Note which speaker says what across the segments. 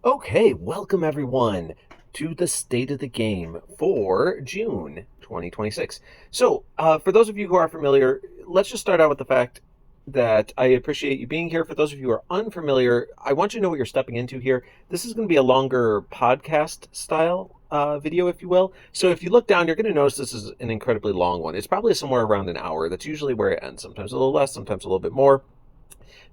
Speaker 1: Okay, welcome everyone to the State of the Game for June 2026. For those of you who are familiar, let's just start out with the fact that I appreciate you being here. For those of you who are unfamiliar, I want you to know what you're stepping into here. This is going to be a longer podcast style video, if you will. So if you look down, you're going to notice this is an incredibly long one. It's probably somewhere around an hour. That's usually where it ends, sometimes a little less, sometimes a little bit more.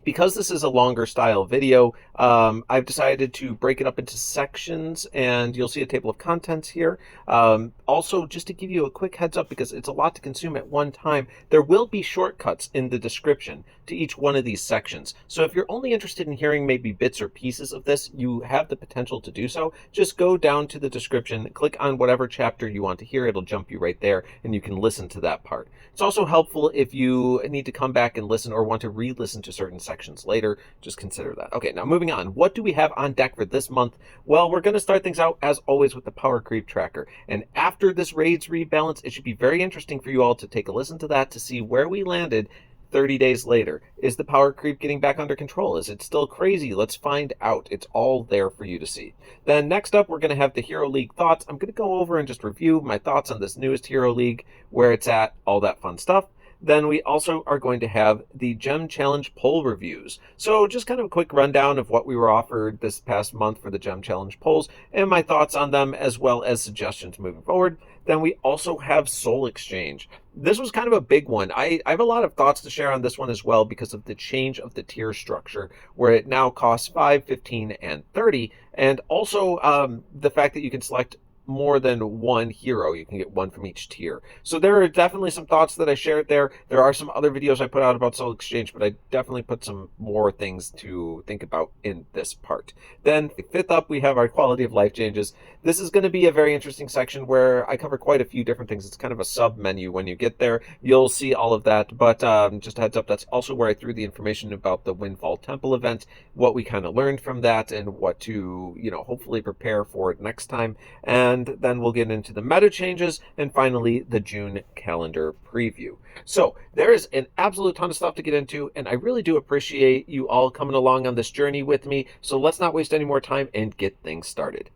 Speaker 1: Because this is a longer style video, I've decided to break it up into sections, and you'll see a table of contents here. Also, just to give you a quick heads up, because it's a lot to consume at one time, there will be shortcuts in the description to each one of these sections. So if you're only interested in hearing maybe bits or pieces of this, you have the potential to do so. Just go down to the description, click on whatever chapter you want to hear. It'll jump you right there, and you can listen to that part. It's also helpful if you need to come back and listen or want to re-listen to certain sections later. Just consider that. Okay, now moving on. What do we have on deck for this month? Well, we're going to start things out, as always, with the Power Creep Tracker. And after this Raids rebalance, it should be very interesting for you all to take a listen to that to see where we landed 30 days later. Is the power creep getting back under control? Is it still crazy? Let's find out. It's all there for you to see. Then next up, we're going to have the Hero League thoughts. I'm going to go over and just review my thoughts on this newest Hero League, where it's at, all that fun stuff. Then we also are going to have the Gem Challenge poll reviews. So just kind of a quick rundown of what we were offered this past month for the Gem Challenge polls and my thoughts on them, as well as suggestions moving forward. Then we also have Soul Exchange. This was kind of a big one. I have a lot of thoughts to share on this one as well, because of the change of the tier structure, where it now costs 5, 15, and 30. And also the fact that you can select more than one hero. You can get one from each tier. So there are definitely some thoughts that I shared there. There are some other videos I put out about Soul Exchange, but I definitely put some more things to think about in this part. Then fifth up, we have our quality of life changes. This is going to be a very interesting section where I cover quite a few different things. It's kind of a sub menu. When you get there, you'll see all of that. But just a heads up, that's also where I threw the information about the Windfall Temple event, what we kind of learned from that, and what to, hopefully prepare for it next time. And then we'll get into the meta changes, and finally the June calendar preview. So there is an absolute ton of stuff to get into, and I really do appreciate you all coming along on this journey with me. So let's not waste any more time and get things started.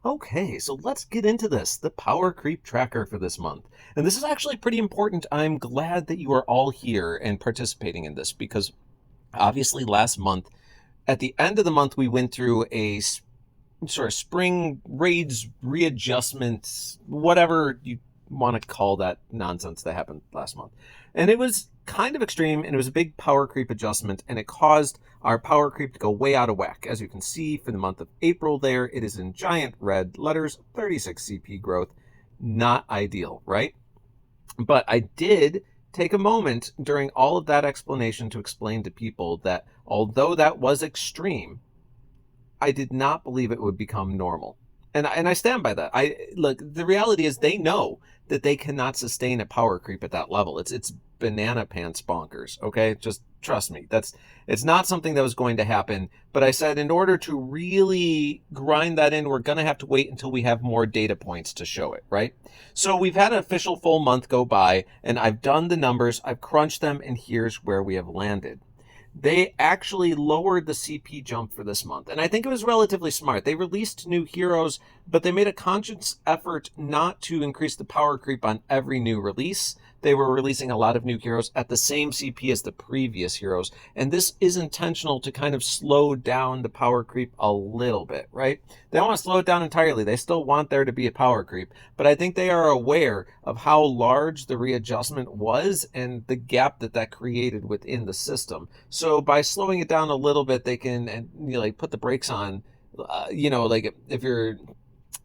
Speaker 1: Okay, so let's get into this, the Power Creep Tracker for this month. And this is actually pretty important. I'm glad that you are all here and participating in this, because obviously last month, at the end of the month, we went through a sort of spring raids readjustment, whatever you want to call that nonsense that happened last month. And it was kind of extreme, and it was a big power creep adjustment, and it caused our power creep to go way out of whack. As you can see, for the month of April there, it is in giant red letters, 36 CP growth. Not ideal, right? But I did take a moment during all of that explanation to explain to people that although that was extreme, I did not believe it would become normal. And I stand by that. Look, the reality is they know that they cannot sustain a power creep at that level. It's banana pants bonkers, okay? Just trust me. It's not something that was going to happen. But I said in order to really grind that in, we're going to have to wait until we have more data points to show it, right? So we've had an official full month go by, and I've done the numbers, I've crunched them, and here's where we have landed. They actually lowered the CP jump for this month, and I think it was relatively smart. They released new heroes, but they made a conscious effort not to increase the power creep on every new release. They were releasing a lot of new heroes at the same CP as the previous heroes, and this is intentional to kind of slow down the power creep a little bit, right? They don't want to slow it down entirely. They still want there to be a power creep, but I think they are aware of how large the readjustment was and the gap that created within the system. So by slowing it down a little bit, they can put the brakes on. Like if you're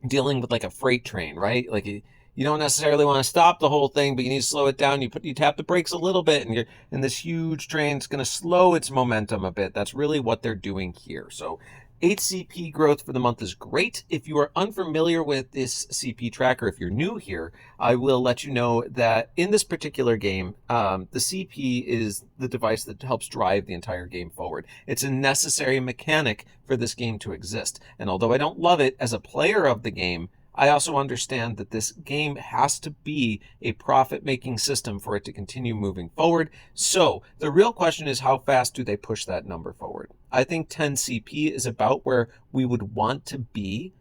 Speaker 1: dealing with like a freight train, right? Like you don't necessarily want to stop the whole thing, but you need to slow it down. You tap the brakes a little bit, and this huge train's going to slow its momentum a bit. That's really what they're doing here. So 8 CP growth for the month is great. If you are unfamiliar with this CP tracker, if you're new here, I will let you know that in this particular game, the CP is the device that helps drive the entire game forward. It's a necessary mechanic for this game to exist. And although I don't love it as a player of the game, I also understand that this game has to be a profit-making system for it to continue moving forward. So the real question is, how fast do they push that number forward? I think 10 CP is about where we would want to be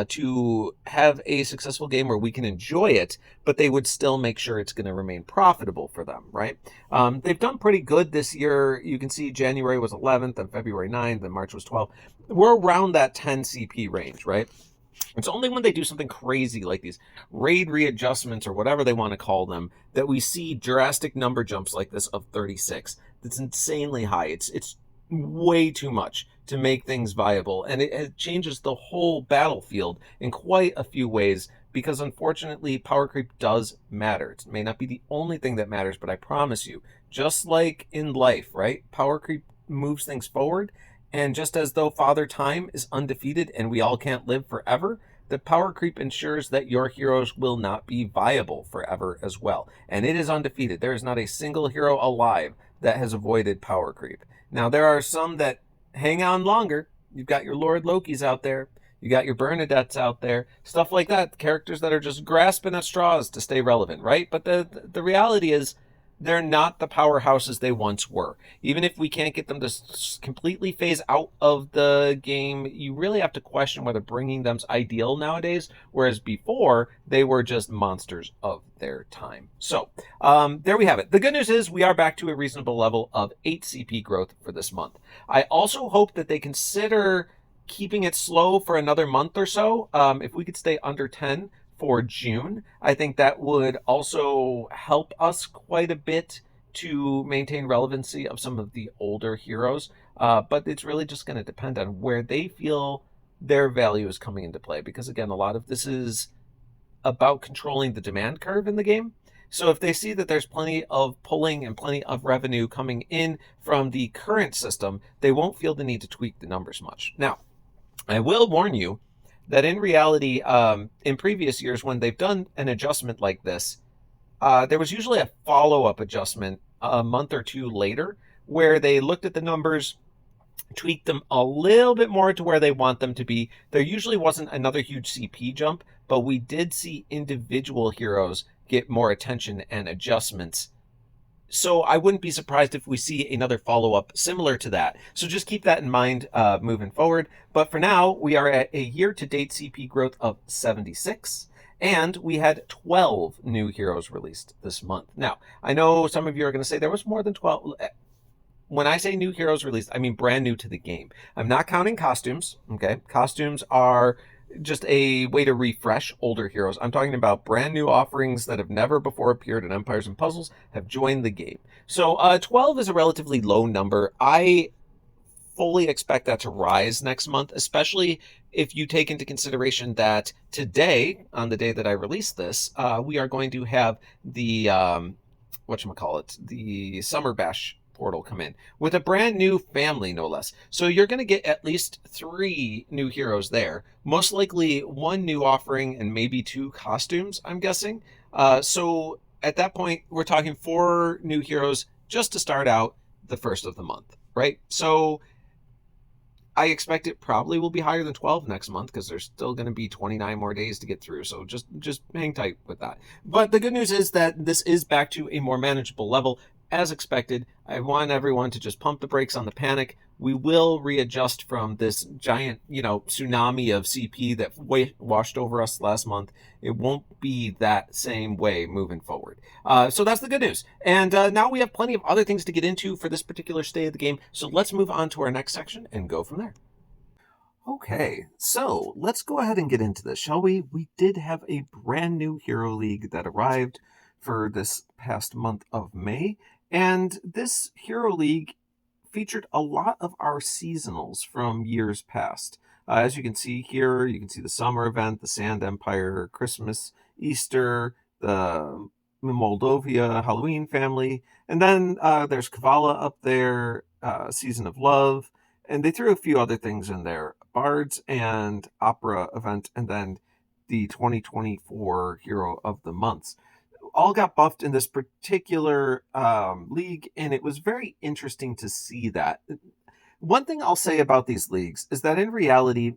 Speaker 1: to have a successful game where we can enjoy it, but they would still make sure it's going to remain profitable for them, right? They've done pretty good this year. You can see January was 11th, and February 9th, and March was 12th. We're around that 10 CP range, right? It's only when they do something crazy like these raid readjustments or whatever they want to call them that we see drastic number jumps like this of 36. That's insanely high. It's way too much to make things viable, and it changes the whole battlefield in quite a few ways, because unfortunately power creep does matter. It may not be the only thing that matters, but I promise you, just like in life, right? Power creep moves things forward. And just as though Father Time is undefeated and we all can't live forever, the power creep ensures that your heroes will not be viable forever as well. And it is undefeated. There is not a single hero alive that has avoided power creep. Now, there are some that hang on longer. You've got your Lord Lokis out there. You got your Bernadettes out there. Stuff like that. Characters that are just grasping at straws to stay relevant, right? But the reality is, they're not the powerhouses they once were. Even if we can't get them to completely phase out of the game, you really have to question whether bringing them's ideal nowadays, whereas before, they were just monsters of their time. So, there we have it. The good news is we are back to a reasonable level of 8 CP growth for this month. I also hope that they consider keeping it slow for another month or so. If we could stay under 10 for June, I think that would also help us quite a bit to maintain relevancy of some of the older heroes. But it's really just going to depend on where they feel their value is coming into play. Because again, a lot of this is about controlling the demand curve in the game. So if they see that there's plenty of pulling and plenty of revenue coming in from the current system, they won't feel the need to tweak the numbers much. Now, I will warn you that in reality, in previous years, when they've done an adjustment like this, there was usually a follow-up adjustment a month or two later where they looked at the numbers, tweaked them a little bit more to where they want them to be. There usually wasn't another huge CP jump, but we did see individual heroes get more attention and adjustments. So I wouldn't be surprised if we see another follow-up similar to that. So just keep that in mind moving forward. But for now, we are at a year-to-date CP growth of 76. And we had 12 new heroes released this month. Now, I know some of you are going to say there was more than 12. When I say new heroes released, I mean brand new to the game. I'm not counting costumes, okay? Costumes are just a way to refresh older heroes. I'm talking about brand new offerings that have never before appeared in Empires and Puzzles have joined the game. So 12 is a relatively low number. I fully expect that to rise next month, especially if you take into consideration that today, on the day that I release this, we are going to have the, the Summer Bash portal come in with a brand new family, no less. So you're going to get at least 3 new heroes there, most likely 1 new offering and maybe 2 costumes, I'm guessing. So at that point, we're talking 4 new heroes just to start out the first of the month, right? So I expect it probably will be higher than 12 next month because there's still going to be 29 more days to get through. So just hang tight with that. But the good news is that this is back to a more manageable level. As expected, I want everyone to just pump the brakes on the panic. We will readjust from this giant, tsunami of CP that washed over us last month. It won't be that same way moving forward. So that's the good news. And now we have plenty of other things to get into for this particular state of the game. So let's move on to our next section and go from there. Okay, so let's go ahead and get into this, shall we? We did have a brand new Hero League that arrived for this past month of May. And this Hero League featured a lot of our seasonals from years past. As you can see here, you can see the summer event, the Sand Empire, Christmas, Easter, the Moldova Halloween family, and then there's Kavala up there, Season of Love, and they threw a few other things in there, Bards and Opera event, and then the 2024 Hero of the Months. All got buffed in this particular league, and it was very interesting to see that. One thing I'll say about these leagues is that in reality,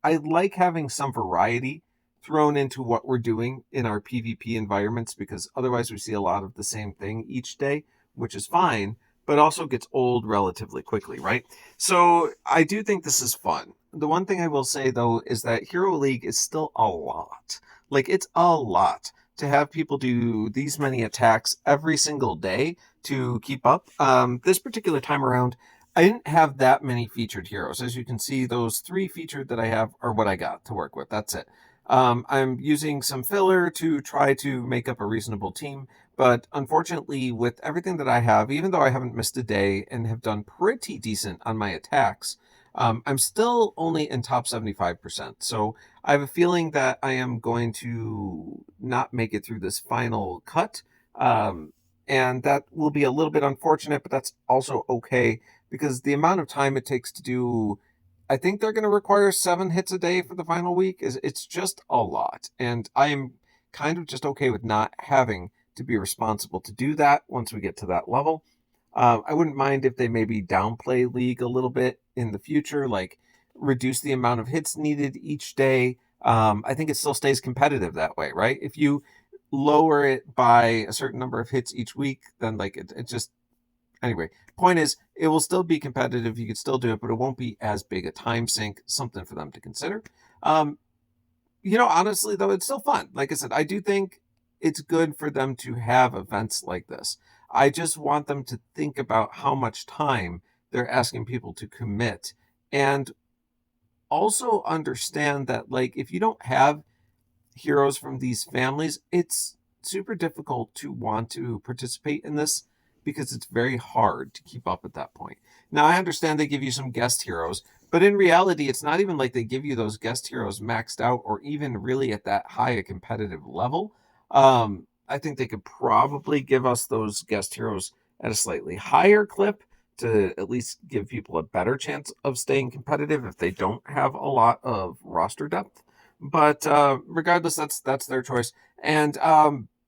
Speaker 1: I like having some variety thrown into what we're doing in our PvP environments, because otherwise we see a lot of the same thing each day, which is fine, but also gets old relatively quickly, right? So I do think this is fun. The one thing I will say though is that Hero League is still a lot. Like, it's a lot to have people do these many attacks every single day to keep up. This particular time around, I didn't have that many featured heroes. As you can see, those 3 featured that I have are what I got to work with. That's it. I'm using some filler to try to make up a reasonable team, but unfortunately, with everything that I have, even though I haven't missed a day and have done pretty decent on my attacks, I'm still only in top 75%. So I have a feeling that I am going to not make it through this final cut. And that will be a little bit unfortunate, but that's also okay, because the amount of time it takes to do, I think they're going to require 7 hits a day for the final week. It's just a lot. And I am kind of just okay with not having to be responsible to do that once we get to that level. I wouldn't mind if they maybe downplay League a little bit in the future, like reduce the amount of hits needed each day. I think it still stays competitive that way, right? If you lower it by a certain number of hits each week, then like it just, anyway, point is, it will still be competitive. You could still do it, but it won't be as big a time sink. Something for them to consider. Honestly, though, it's still fun. Like I said, I do think it's good for them to have events like this. I just want them to think about how much time they're asking people to commit, and also understand that, like, if you don't have heroes from these families, it's super difficult to want to participate in this, because it's very hard to keep up at that point. Now, I understand they give you some guest heroes, but in reality, it's not even like they give you those guest heroes maxed out or even really at that high a competitive level. I think they could probably give us those guest heroes at a slightly higher clip to at least give people a better chance of staying competitive if they don't have a lot of roster depth. But regardless, that's their choice. And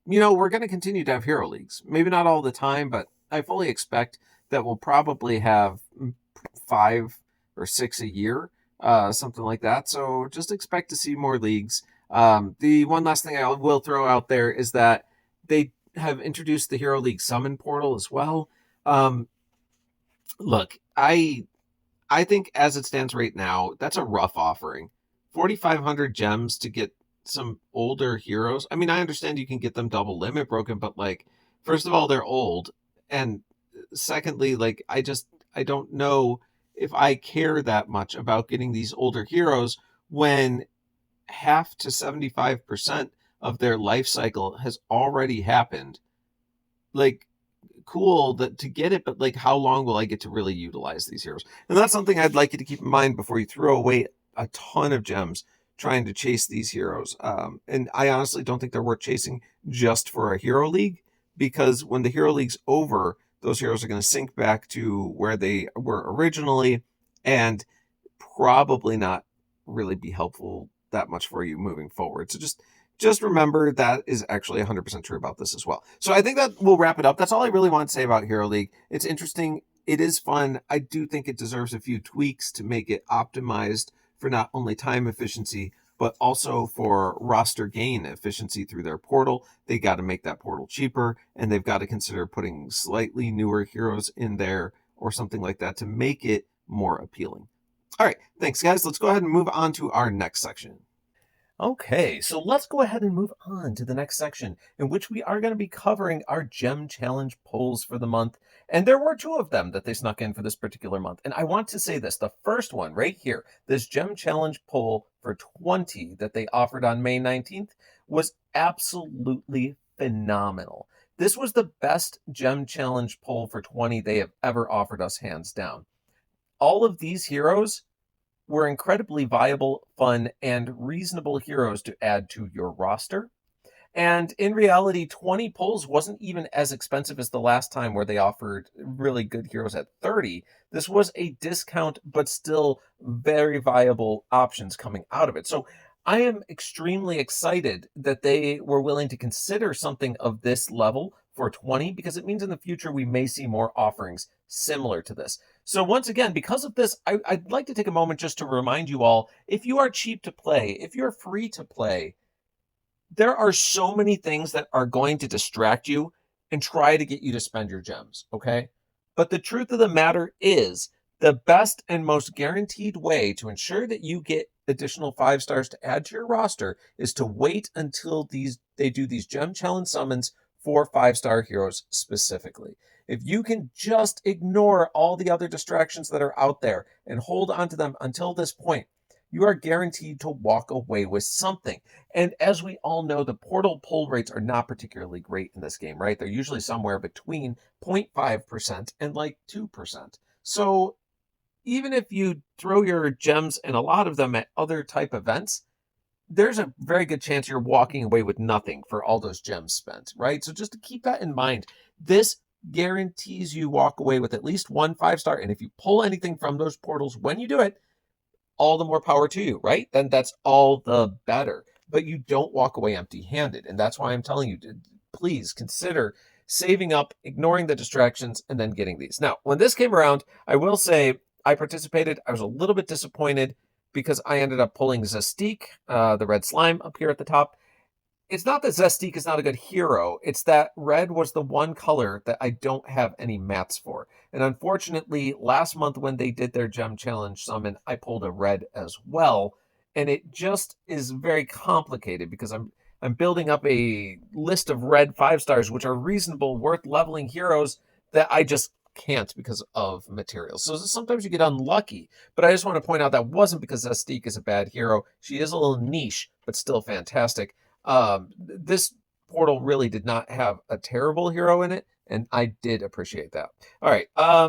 Speaker 1: we're going to continue to have hero leagues. Maybe not all the time, but I fully expect that we'll probably have 5 or 6 a year, something like that. So just expect to see more leagues. The one last thing I will throw out there is that they have introduced the Hero League Summon Portal as well. Look, I think as it stands right now, that's a rough offering. 4,500 gems to get some older heroes. I mean, I understand you can get them double limit broken, but like, first of all, they're old. And secondly, like, I don't know if I care that much about getting these older heroes when half to 75% of their life cycle has already happened. Like, cool that to get it, but like, how long will I get to really utilize these heroes? And that's something I'd like you to keep in mind before you throw away a ton of gems trying to chase these heroes. And I honestly don't think they're worth chasing just for a hero league, because when the hero league's over, those heroes are going to sink back to where they were originally, and probably not really be helpful that much for you moving forward. So just remember that is actually 100% true about this as well. So I think that will wrap it up. That's all I really want to say about Hero League. It's interesting. It is fun. I do think it deserves a few tweaks to make it optimized for not only time efficiency, but also for roster gain efficiency through their portal. They got to make that portal cheaper, and they've got to consider putting slightly newer heroes in there or something like that to make it more appealing. All right, thanks, guys. Let's go ahead and move on to our next section. Okay, so let's go ahead and move on to the next section, in which we are going to be covering our Gem Challenge polls for the month. And there were 2 of them that they snuck in for this particular month. And I want to say this, the first one right here, this Gem Challenge poll for 20 that they offered on May 19th, was absolutely phenomenal. This was the best Gem Challenge poll for 20 they have ever offered us, hands down. All of these heroes were incredibly viable, fun, and reasonable heroes to add to your roster. And in reality, 20 pulls wasn't even as expensive as the last time where they offered really good heroes at 30. This was a discount, but still very viable options coming out of it. So I am extremely excited that they were willing to consider something of this level for 20, because it means in the future we may see more offerings similar to this. So once again, because of this, I'd like to take a moment just to remind you all, if you are cheap to play, if you're free to play, There are so many things that are going to distract you and try to get you to spend your gems, okay? But the truth of the matter is, the best and most guaranteed way to ensure that you get additional 5 stars to add to your roster is to wait until they do these gem challenge summons for 5-star heroes specifically. If you can just ignore all the other distractions that are out there and hold on to them until this point, you are guaranteed to walk away with something. And as we all know, the portal pull rates are not particularly great in this game, right? They're usually somewhere between 0.5% and like 2%. So even if you throw your gems and a lot of them at other type events, there's a very good chance you're walking away with nothing for all those gems spent, right? So just to keep that in mind, this guarantees you walk away with at least one 5-star. And if you pull anything from those portals when you do it, all the more power to you, right? Then that's all the better. But you don't walk away empty handed. And that's why I'm telling you to please consider saving up, ignoring the distractions, and then getting these. Now, when this came around, I will say I participated. I was a little bit disappointed because I ended up pulling Zestique, the red slime up here at the top. It's not that Zestique is not a good hero. It's that red was the one color that I don't have any mats for. And unfortunately, last month when they did their Gem Challenge summon, I pulled a red as well. And it just is very complicated because I'm building up a list of red 5-stars, which are reasonable, worth leveling heroes that I just can't because of materials. So sometimes you get unlucky. But I just want to point out that wasn't because Zestique is a bad hero. She is a little niche, but still fantastic. This portal really did not have a terrible hero in it, and I did appreciate that. All right,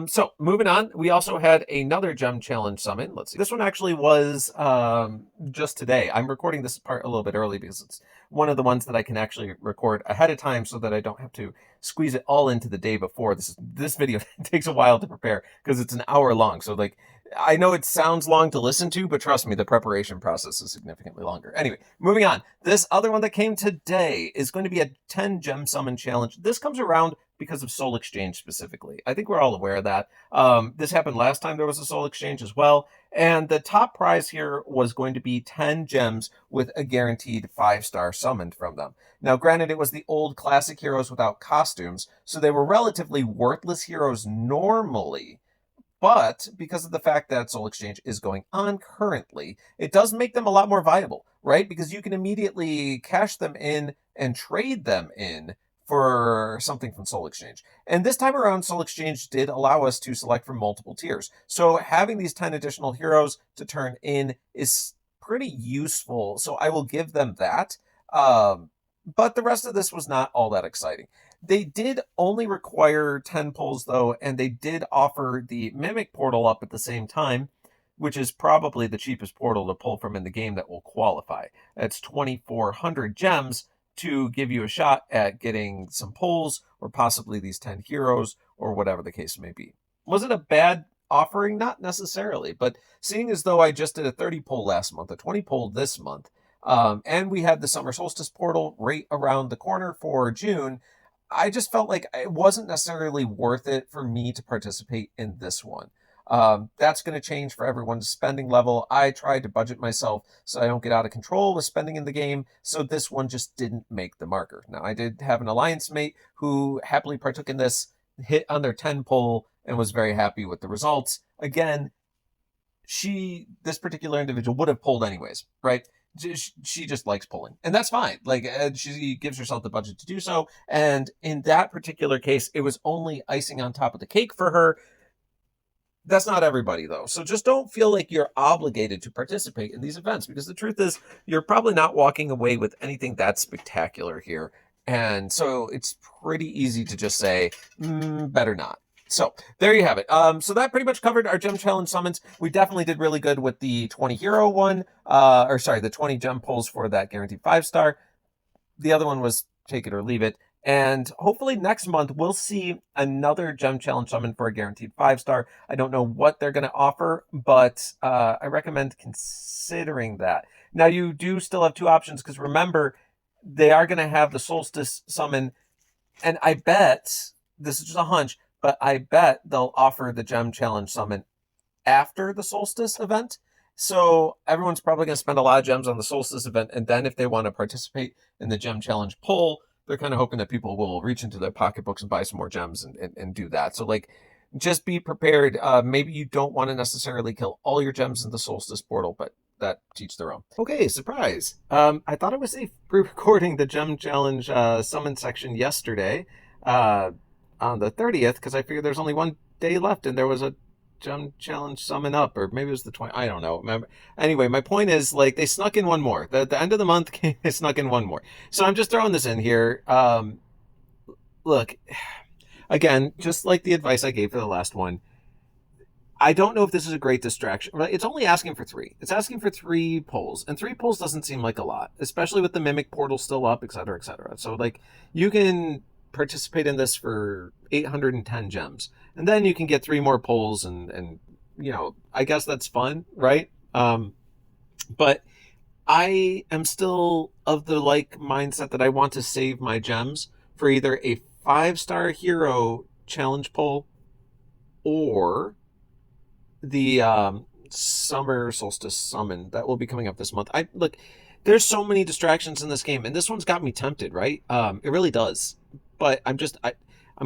Speaker 1: so moving on, we also had another Gem Challenge summon. Let's see. This one actually was just today. I'm recording this part a little bit early because it's one of the ones that I can actually record ahead of time so that I don't have to squeeze it all into the day before. This video takes a while to prepare because it's an hour long. So like, I know it sounds long to listen to, but trust me, the preparation process is significantly longer. Anyway, moving on. This other one that came today is going to be a 10 gem summon challenge. This comes around because of Soul Exchange specifically. I think we're all aware of that. This happened last time there was a Soul Exchange as well. And the top prize here was going to be 10 gems with a guaranteed 5-star summoned from them. Now, granted, it was the old classic heroes without costumes, so they were relatively worthless heroes normally. But because of the fact that Soul Exchange is going on currently, it does make them a lot more viable, right? Because you can immediately cash them in and trade them in for something from Soul Exchange. And this time around, Soul Exchange did allow us to select from multiple tiers. So having these 10 additional heroes to turn in is pretty useful. So I will give them that. But the rest of this was not all that exciting. They did only require 10 pulls, though, and they did offer the Mimic portal up at the same time, which is probably the cheapest portal to pull from in the game that will qualify. It's 2,400 gems to give you a shot at getting some pulls or possibly these 10 heroes or whatever the case may be. Was it a bad offering? Not necessarily, but seeing as though I just did a 30 pull last month, a 20 pull this month, and we had the Summer Solstice portal right around the corner for June, I just felt like it wasn't necessarily worth it for me to participate in this one. That's going to change for everyone's spending level. I tried to budget myself so I don't get out of control with spending in the game, so this one just didn't make the marker. Now, I did have an alliance mate who happily partook in this, hit on their 10 pull, and was very happy with the results. Again, this particular individual would have pulled anyways, right? She just likes pulling, and that's fine. Like, she gives herself the budget to do so, and in that particular case, it was only icing on top of the cake for her. That's not everybody, though. So just don't feel like you're obligated to participate in these events, because the truth is you're probably not walking away with anything that spectacular here. And so it's pretty easy to just say, better not. So there you have it. So that pretty much covered our gem challenge summons. We definitely did really good with the 20 hero one, the 20 gem pulls for that guaranteed 5-star. The other one was take it or leave it. And hopefully next month we'll see another gem challenge summon for a guaranteed 5-star. I don't know what they're going to offer, but I recommend considering that. Now, you do still have two options, because remember, they are going to have the Solstice summon, and I bet, this is just a hunch, but I bet they'll offer the gem challenge summon after the Solstice event. So everyone's probably going to spend a lot of gems on the Solstice event, and then if they want to participate in the Gem Challenge poll, they're kind of hoping that people will reach into their pocketbooks and buy some more gems and do that. So like, just be prepared. Maybe you don't want to necessarily kill all your gems in the Solstice portal, but that teach their own. Okay, surprise. I thought I was safe pre-recording the Gem Challenge summon section yesterday, on the 30th, because I figured there's only one day left, and there was a Gem Challenge summon up, or maybe it was the 20. I don't know. Anyway, my point is, like, they snuck in one more. The end of the month, they snuck in one more. So I'm just throwing this in here. Look, again, just like the advice I gave for the last one, I don't know if this is a great distraction. It's only asking for 3. It's asking for 3 polls, and 3 polls doesn't seem like a lot, especially with the Mimic portal still up, et cetera, et cetera. So, like, you can participate in this for 810 gems, and then you can get 3 more polls, and I guess that's fun, right? But I am still of the like mindset that I want to save my gems for either a 5-star hero challenge poll or the summer solstice summon that will be coming up this month. There's so many distractions in this game, and this one's got me tempted, right? It really does. But I'm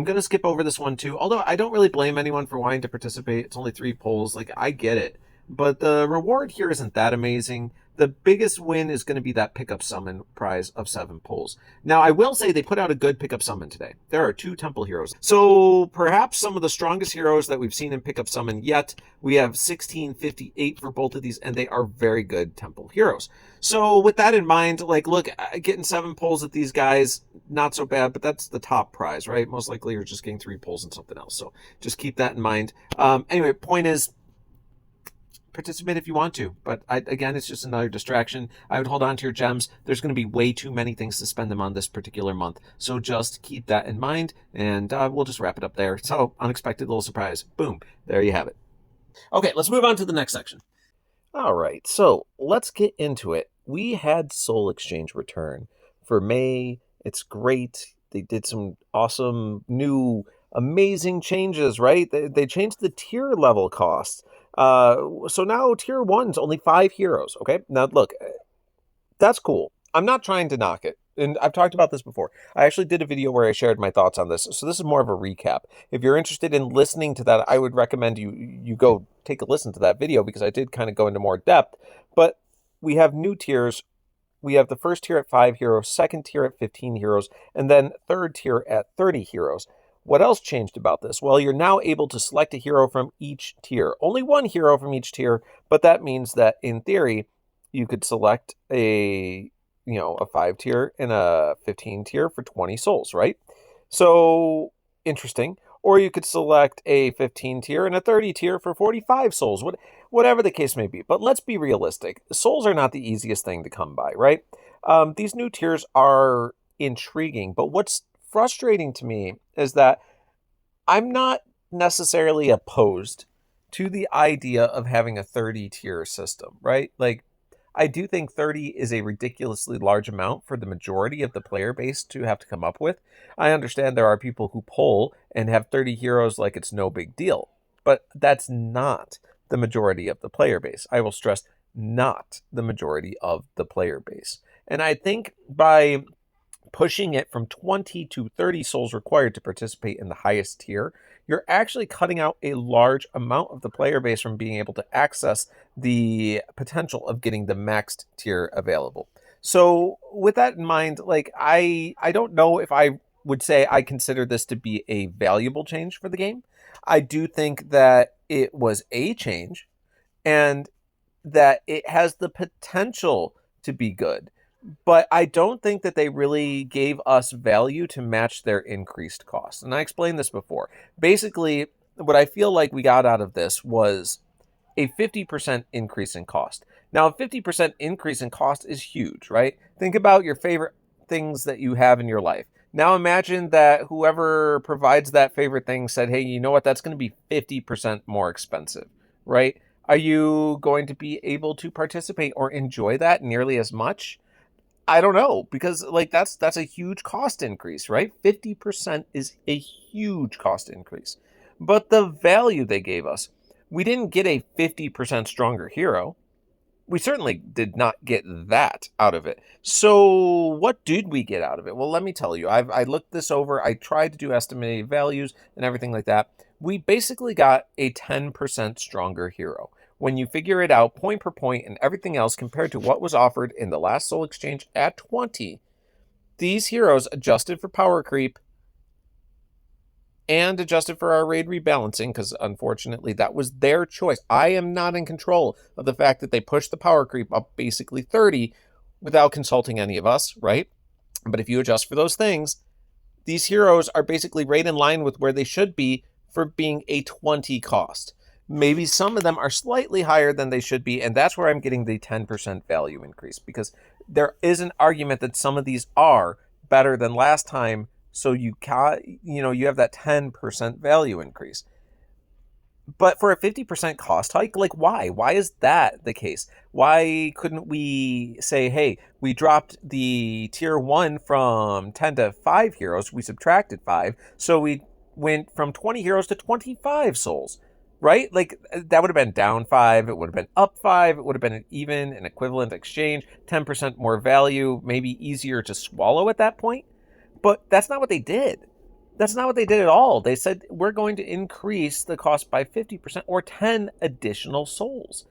Speaker 1: gonna skip over this one too. Although I don't really blame anyone for wanting to participate. It's only 3 polls. Like, I get it. But the reward here isn't that amazing. The biggest win is going to be that pickup summon prize of 7 polls. Now, I will say they put out a good pickup summon today. There are 2 temple heroes. So perhaps some of the strongest heroes that we've seen in pickup summon yet. We have 1658 for both of these, and they are very good temple heroes. So with that in mind, like, look, getting 7 polls at these guys, not so bad, but that's the top prize, right? Most likely you're just getting 3 polls and something else. So just keep that in mind. Anyway, point is, participate if you want to, but again, it's just another distraction. I would hold on to your gems. There's going to be way too many things to spend them on this particular month, so just keep that in mind, and we'll just wrap it up there. So, unexpected little surprise. Boom. There you have it. Okay, let's move on to the next section. All right, so let's get into it. We had Soul Exchange return for May. It's great. They did some awesome new amazing changes, right? They changed the tier level costs. So now tier 1's only 5 heroes. Okay, now look, that's cool. I'm not trying to knock it, and I've talked about this before. I actually did a video where I shared my thoughts on this, so this is more of a recap. If you're interested in listening to that, I would recommend you go take a listen to that video, because I did kind of go into more depth. But we have new tiers. We have the first tier at 5 heroes, second tier at 15 heroes, and then third tier at 30 heroes. What else changed about this? Well, you're now able to select a hero from each tier. Only 1 hero from each tier, but that means that in theory, you could select a 5 tier and a 15 tier for 20 souls, right? So interesting. Or you could select a 15 tier and a 30 tier for 45 souls, whatever the case may be. But let's be realistic. Souls are not the easiest thing to come by, right? These new tiers are intriguing, but what's frustrating to me is that I'm not necessarily opposed to the idea of having a 30 tier system, right? Like, I do think 30 is a ridiculously large amount for the majority of the player base to have to come up with. I understand there are people who poll and have 30 heroes like it's no big deal, but that's not the majority of the player base. I will stress, not the majority of the player base. And I think by pushing it from 20 to 30 souls required to participate in the highest tier, you're actually cutting out a large amount of the player base from being able to access the potential of getting the maxed tier available. So with that in mind, like, I don't know if I would say I consider this to be a valuable change for the game. I do think that it was a change, and that it has the potential to be good. But I don't think that they really gave us value to match their increased costs. And I explained this before. Basically, what I feel like we got out of this was a 50% increase in cost. Now, a 50% increase in cost is huge, right? Think about your favorite things that you have in your life. Now imagine that whoever provides that favorite thing said, hey, you know what? That's going to be 50% more expensive, right? Are you going to be able to participate or enjoy that nearly as much? I don't know, because like that's a huge cost increase, right? 50% is a huge cost increase. But the value they gave us, we didn't get a 50% stronger hero. we certainly did not get that out of it. So what did we get out of it? Well, let me tell you. I looked this over. I tried to do estimated values and everything like that. We basically got a 10% stronger hero. When you figure it out point per point and everything else compared to what was offered in the last Soul Exchange at 20, these heroes adjusted for power creep and adjusted for our raid rebalancing, because unfortunately that was their choice. I am not in control of the fact that they pushed the power creep up basically 30 without consulting any of us, right? But if you adjust for those things, these heroes are basically right in line with where they should be for being a 20 cost. Maybe some of them are slightly higher than they should be, and that's where I'm getting the 10% value increase, because there is an argument that some of these are better than last time, so you have that 10% value increase. But for a 50% cost hike, like why? Why is that the case? Why couldn't we say, hey, we dropped the tier 1 from 10 to 5 heroes, we subtracted 5, so we went from 20 heroes to 25 souls, right? Like that would have been down 5, it would have been up 5, it would have been an equivalent exchange, 10% more value, maybe easier to swallow at that point. But that's not what they did. That's not what they did at all. They said, we're going to increase the cost by 50% or 10 additional souls.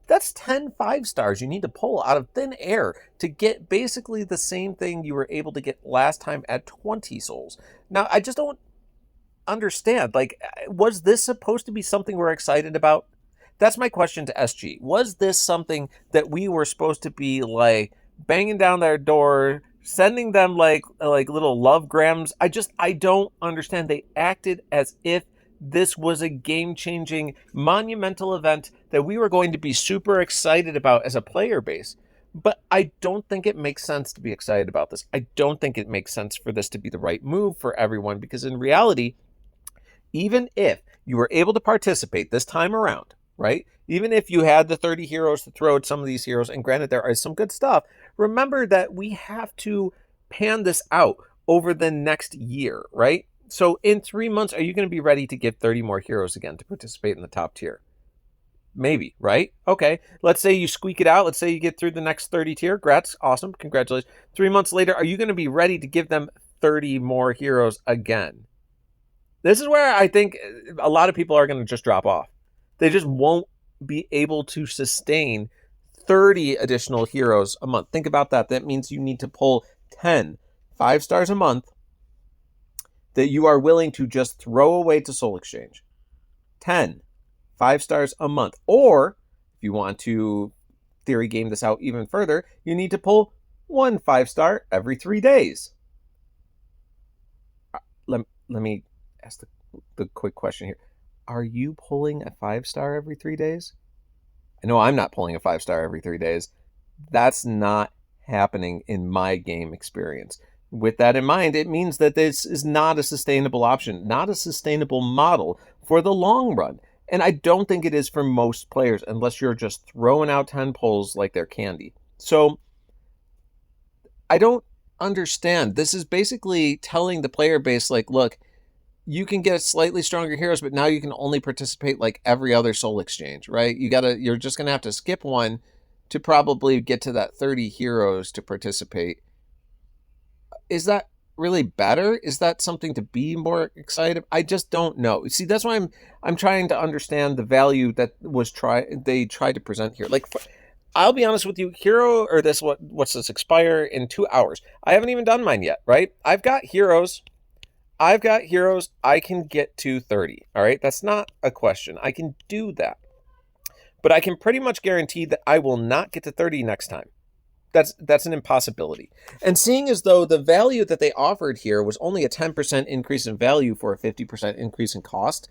Speaker 1: That's 10 5-stars you need to pull out of thin air to get basically the same thing you were able to get last time at 20 souls. Now, I just don't understand. Like, was this supposed to be something we're excited about? That's my question to SG. Was this something that we were supposed to be, like, banging down their door, sending them like little love grams? I don't understand. They acted as if this was a game-changing, monumental event that we were going to be super excited about as a player base. But I don't think it makes sense to be excited about this. I don't think it makes sense for this to be the right move for everyone, because in reality, even if you were able to participate this time around, right? Even if you had the 30 heroes to throw at some of these heroes, and granted there is some good stuff, remember that we have to pan this out over the next year, right? So in 3 months, are you going to be ready to give 30 more heroes again to participate in the top tier? Maybe, right? Okay, let's say you squeak it out. Let's say you get through the next 30 tier. Grats, awesome, congratulations. 3 months later, are you going to be ready to give them 30 more heroes again? This is where I think a lot of people are going to just drop off. They just won't be able to sustain 30 additional heroes a month. Think about that. That means you need to pull 10 5-stars a month that you are willing to just throw away to Soul Exchange. 10 5-stars a month. Or, if you want to theory game this out even further, you need to pull 1 5-star every 3 days. Let me ask the quick question here. Are you pulling a 5-star every 3 days? I know I'm not pulling a 5-star every 3 days. That's not happening in my game experience. With that in mind, it means that this is not a sustainable option, not a sustainable model for the long run. And I don't think it is for most players, unless you're just throwing out 10 pulls like they're candy. So I don't understand. This is basically telling the player base, like, look, you can get slightly stronger heroes, but now you can only participate like every other Soul Exchange, right? You're just going to have to skip one to probably get to that 30 heroes to participate. Is that really better? Is that something to be more excited? I just don't know. See, that's why I'm trying to understand the value that they tried to present here. Like, I'll be honest with you, hero or what's this expire in 2 hours? I haven't even done mine yet, right? I've got heroes I can get to 30. All right, that's not a question. I can do that, but I can pretty much guarantee that I will not get to 30 next time. That's an impossibility. And seeing as though the value that they offered here was only a 10% increase in value for a 50% increase in cost,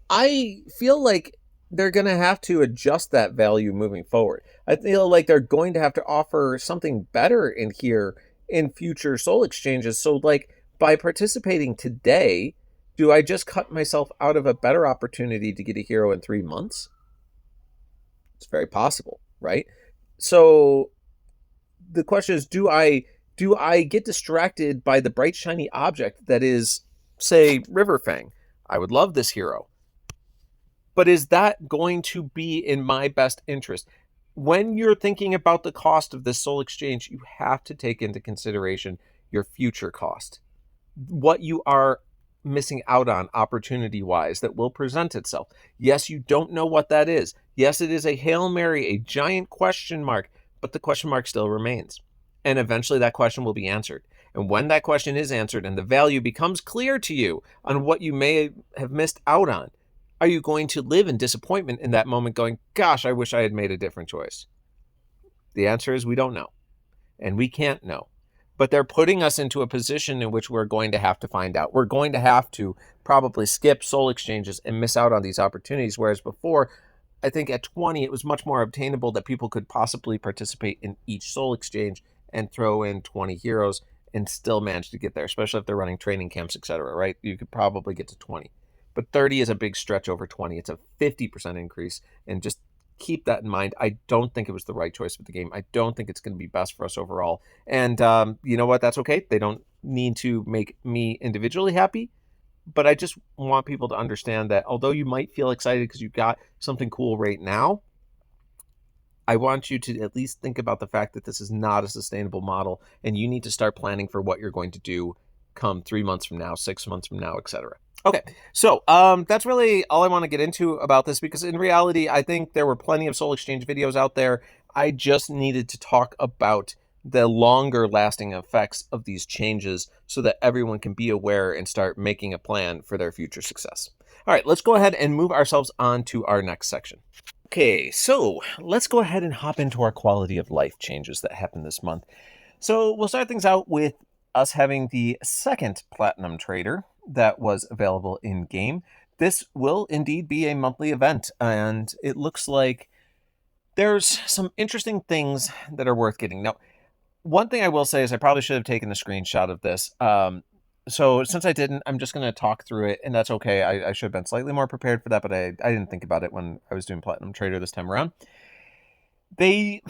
Speaker 1: I feel like they're going to have to adjust that value moving forward. I feel like they're going to have to offer something better in here in future Soul Exchanges. So, like, by participating today, do I just cut myself out of a better opportunity to get a hero in 3 months? It's very possible, right? So the question is, do I get distracted by the bright shiny object that is, say, Riverfang? I would love this hero. But is that going to be in my best interest? when you're thinking about the cost of this soul exchange, you have to take into consideration your future cost, what you are missing out on opportunity wise that will present itself. Yes, you don't know what that is. Yes, it is a Hail Mary, a giant question mark, but the question mark still remains. And eventually that question will be answered. And when that question is answered and the value becomes clear to you on what you may have missed out on, are you going to live in disappointment in that moment going, gosh, I wish I had made a different choice? The answer is we don't know, and we can't know. But they're putting us into a position in which we're going to have to find out. We're going to have to probably skip soul exchanges and miss out on these opportunities. Whereas before, I think at 20, it was much more obtainable that people could possibly participate in each soul exchange and throw in 20 heroes and still manage to get there, especially if they're running training camps, etc. Right? You could probably get to 20. But 30 is a big stretch over 20. It's a 50% increase. And just keep that in mind. I don't think it was the right choice for the game. I don't think it's going to be best for us overall. And you know what? That's okay. They don't need to make me individually happy. But I just want people to understand that although you might feel excited because you got something cool right now, I want you to at least think about the fact that this is not a sustainable model, and you need to start planning for what you're going to do come 3 months from now, 6 months from now, etc. Okay, so that's really all I want to get into about this, because in reality, I think there were plenty of Soul Exchange videos out there. I just needed to talk about the longer lasting effects of these changes so that everyone can be aware and start making a plan for their future success. All right, let's go ahead and move ourselves on to our next section. Okay, so let's go ahead and hop into our quality of life changes that happened this month. So we'll start things out with us having the second Platinum Trader that was available in game. This will indeed be a monthly event, and it looks like there's some interesting things that are worth getting. Now, one thing I will say is I probably should have taken a screenshot of this. So since I didn't, I'm just going to talk through it, and that's okay. I should have been slightly more prepared for that, but I didn't think about it when I was doing Platinum Trader this time around. They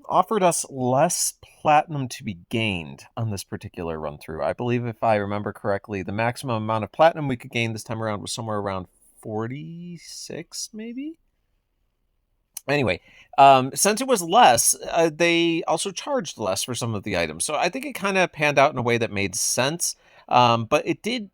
Speaker 1: offered us less platinum to be gained on this particular run through. I believe, if I remember correctly, the maximum amount of platinum we could gain this time around was somewhere around 46, maybe? Anyway, since it was less, they also charged less for some of the items. So I think it kind of panned out in a way that made sense. But it did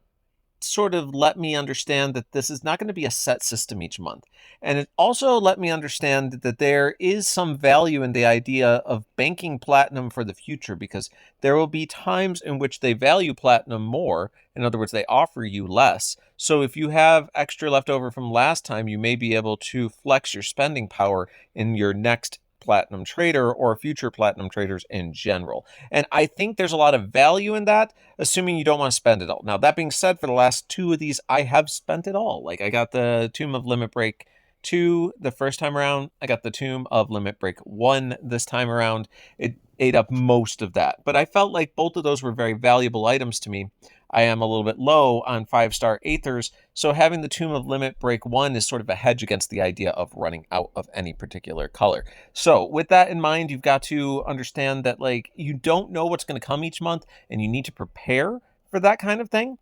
Speaker 1: sort of let me understand that this is not going to be a set system each month. And it also let me understand that there is some value in the idea of banking platinum for the future, because there will be times in which they value platinum more. In other words, they offer you less. So if you have extra left over from last time, you may be able to flex your spending power in your next Platinum Trader or future Platinum Traders in general. And I think there's a lot of value in that, assuming you don't want to spend it all. Now, that being said, for the last two of these, I have spent it all. Like, I got the Tomb of Limit Break 2 the first time around. I got the Tomb of Limit Break 1 this time around. It ate up most of that. But I felt like both of those were very valuable items to me. I am a little bit low on 5-star Aethers, so having the Tomb of Limit Break 1 is sort of a hedge against the idea of running out of any particular color. So with that in mind, you've got to understand that, like, you don't know what's going to come each month, and you need to prepare for that kind of thing.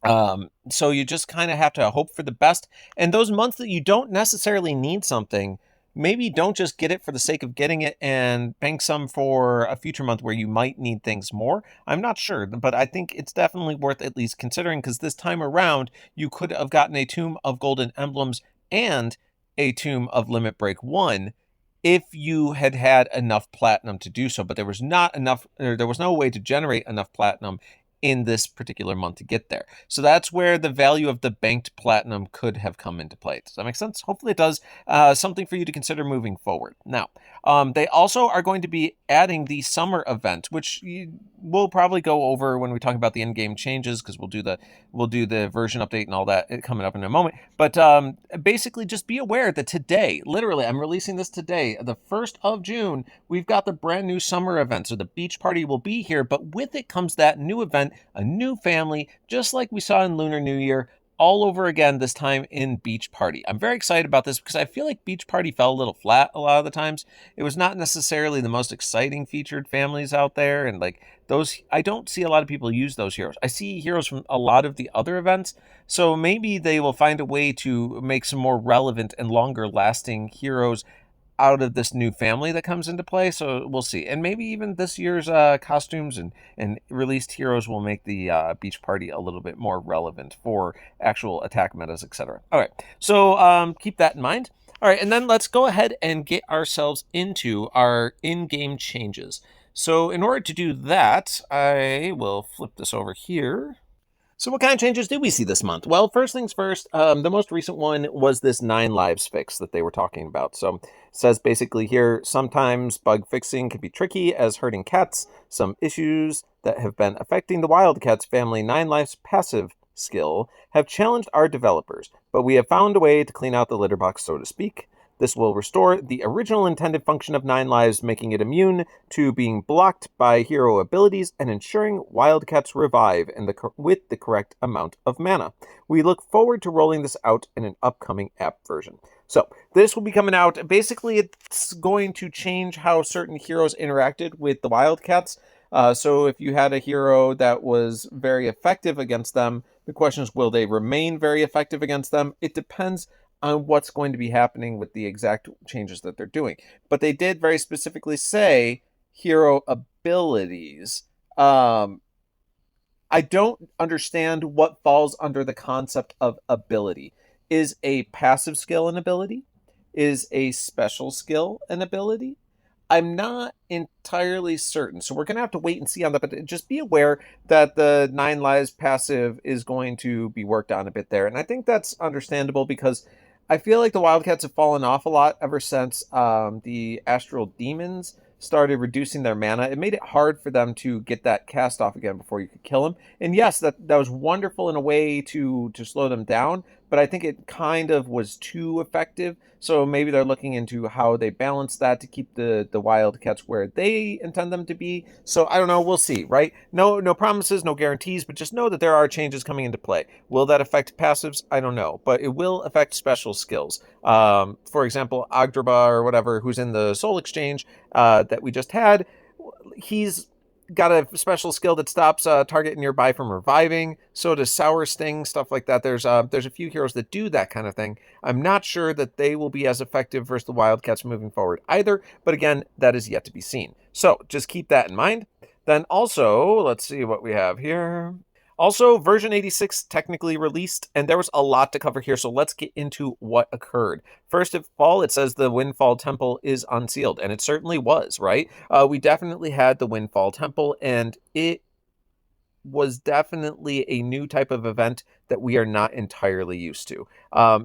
Speaker 1: So you just kind of have to hope for the best. And those months that you don't necessarily need something, maybe don't just get it for the sake of getting it and bank some for a future month where you might need things more. I'm not sure, but I think it's definitely worth at least considering, because this time around, you could have gotten a Tomb of Golden Emblems and a Tomb of Limit Break 1 if you had had enough platinum to do so, but there was not enough, or there was no way to generate enough platinum in this particular month to get there. So that's where the value of the banked platinum could have come into play. Does that make sense? Hopefully it does. Something for you to consider moving forward. Now, they also are going to be adding the summer event, which we'll probably go over when we talk about the in-game changes, because we'll do the version update and all that coming up in a moment. But basically, just be aware that today, literally, I'm releasing this today, the 1st of June, we've got the brand new summer event. So the beach party will be here, but with it comes that new event, a new family, just like we saw in Lunar New Year, all over again, this time in Beach Party. I'm very excited about this because I feel like Beach Party fell a little flat a lot of the times. It was not necessarily the most exciting featured families out there, and like those, I don't see a lot of people use those heroes. I see heroes from a lot of the other events, so maybe they will find a way to make some more relevant and longer lasting heroes out of this new family that comes into play. So we'll see. And maybe even this year's costumes and released heroes will make the beach party a little bit more relevant for actual attack metas, etc. All right. So keep that in mind. All right. And then let's go ahead and get ourselves into our in-game changes. So in order to do that, I will flip this over here. So what kind of changes did we see this month? Well, first things first, the most recent one was this 9 lives fix that they were talking about. So it says basically here, sometimes bug fixing can be tricky as herding cats. Some issues that have been affecting the Wildcats family 9 lives passive skill have challenged our developers, but we have found a way to clean out the litter box, so to speak. This will restore the original intended function of 9 lives, making it immune to being blocked by hero abilities and ensuring Wildcats revive with the correct amount of mana. We look forward to rolling this out in an upcoming app version. So this will be coming out. Basically, it's going to change how certain heroes interacted with the Wildcats. So if you had a hero that was very effective against them, the question is, will they remain very effective against them? It depends on what's going to be happening with the exact changes that they're doing. But they did very specifically say hero abilities. I don't understand what falls under the concept of ability. Is a passive skill an ability? Is a special skill an ability? I'm not entirely certain. So we're going to have to wait and see on that. But just be aware that the 9 lives passive is going to be worked on a bit there. And I think that's understandable because I feel like the Wildcats have fallen off a lot ever since the Astral Demons started reducing their mana. It made it hard for them to get that cast off again before you could kill them. And yes, that was wonderful in a way to slow them down, but I think it kind of was too effective. So maybe they're looking into how they balance that to keep the Wildcats where they intend them to be. So I don't know. We'll see, right? No promises, no guarantees, but just know that there are changes coming into play. Will that affect passives? I don't know, but it will affect special skills. For example, Agdraba or whatever, who's in the Soul Exchange that we just had, he's got a special skill that stops a target nearby from reviving. So does Sour Sting, stuff like that. There's a few heroes that do that kind of thing. I'm not sure that they will be as effective versus the Wildcats moving forward either, but again, that is yet to be seen. So just keep that in mind. Then also, let's see what we have here. Also, version 86 technically released, and there was a lot to cover here, so let's get into what occurred. First of all, it says the Windfall Temple is unsealed, and it certainly was, right? We definitely had the Windfall Temple, and it was definitely a new type of event that we are not entirely used to.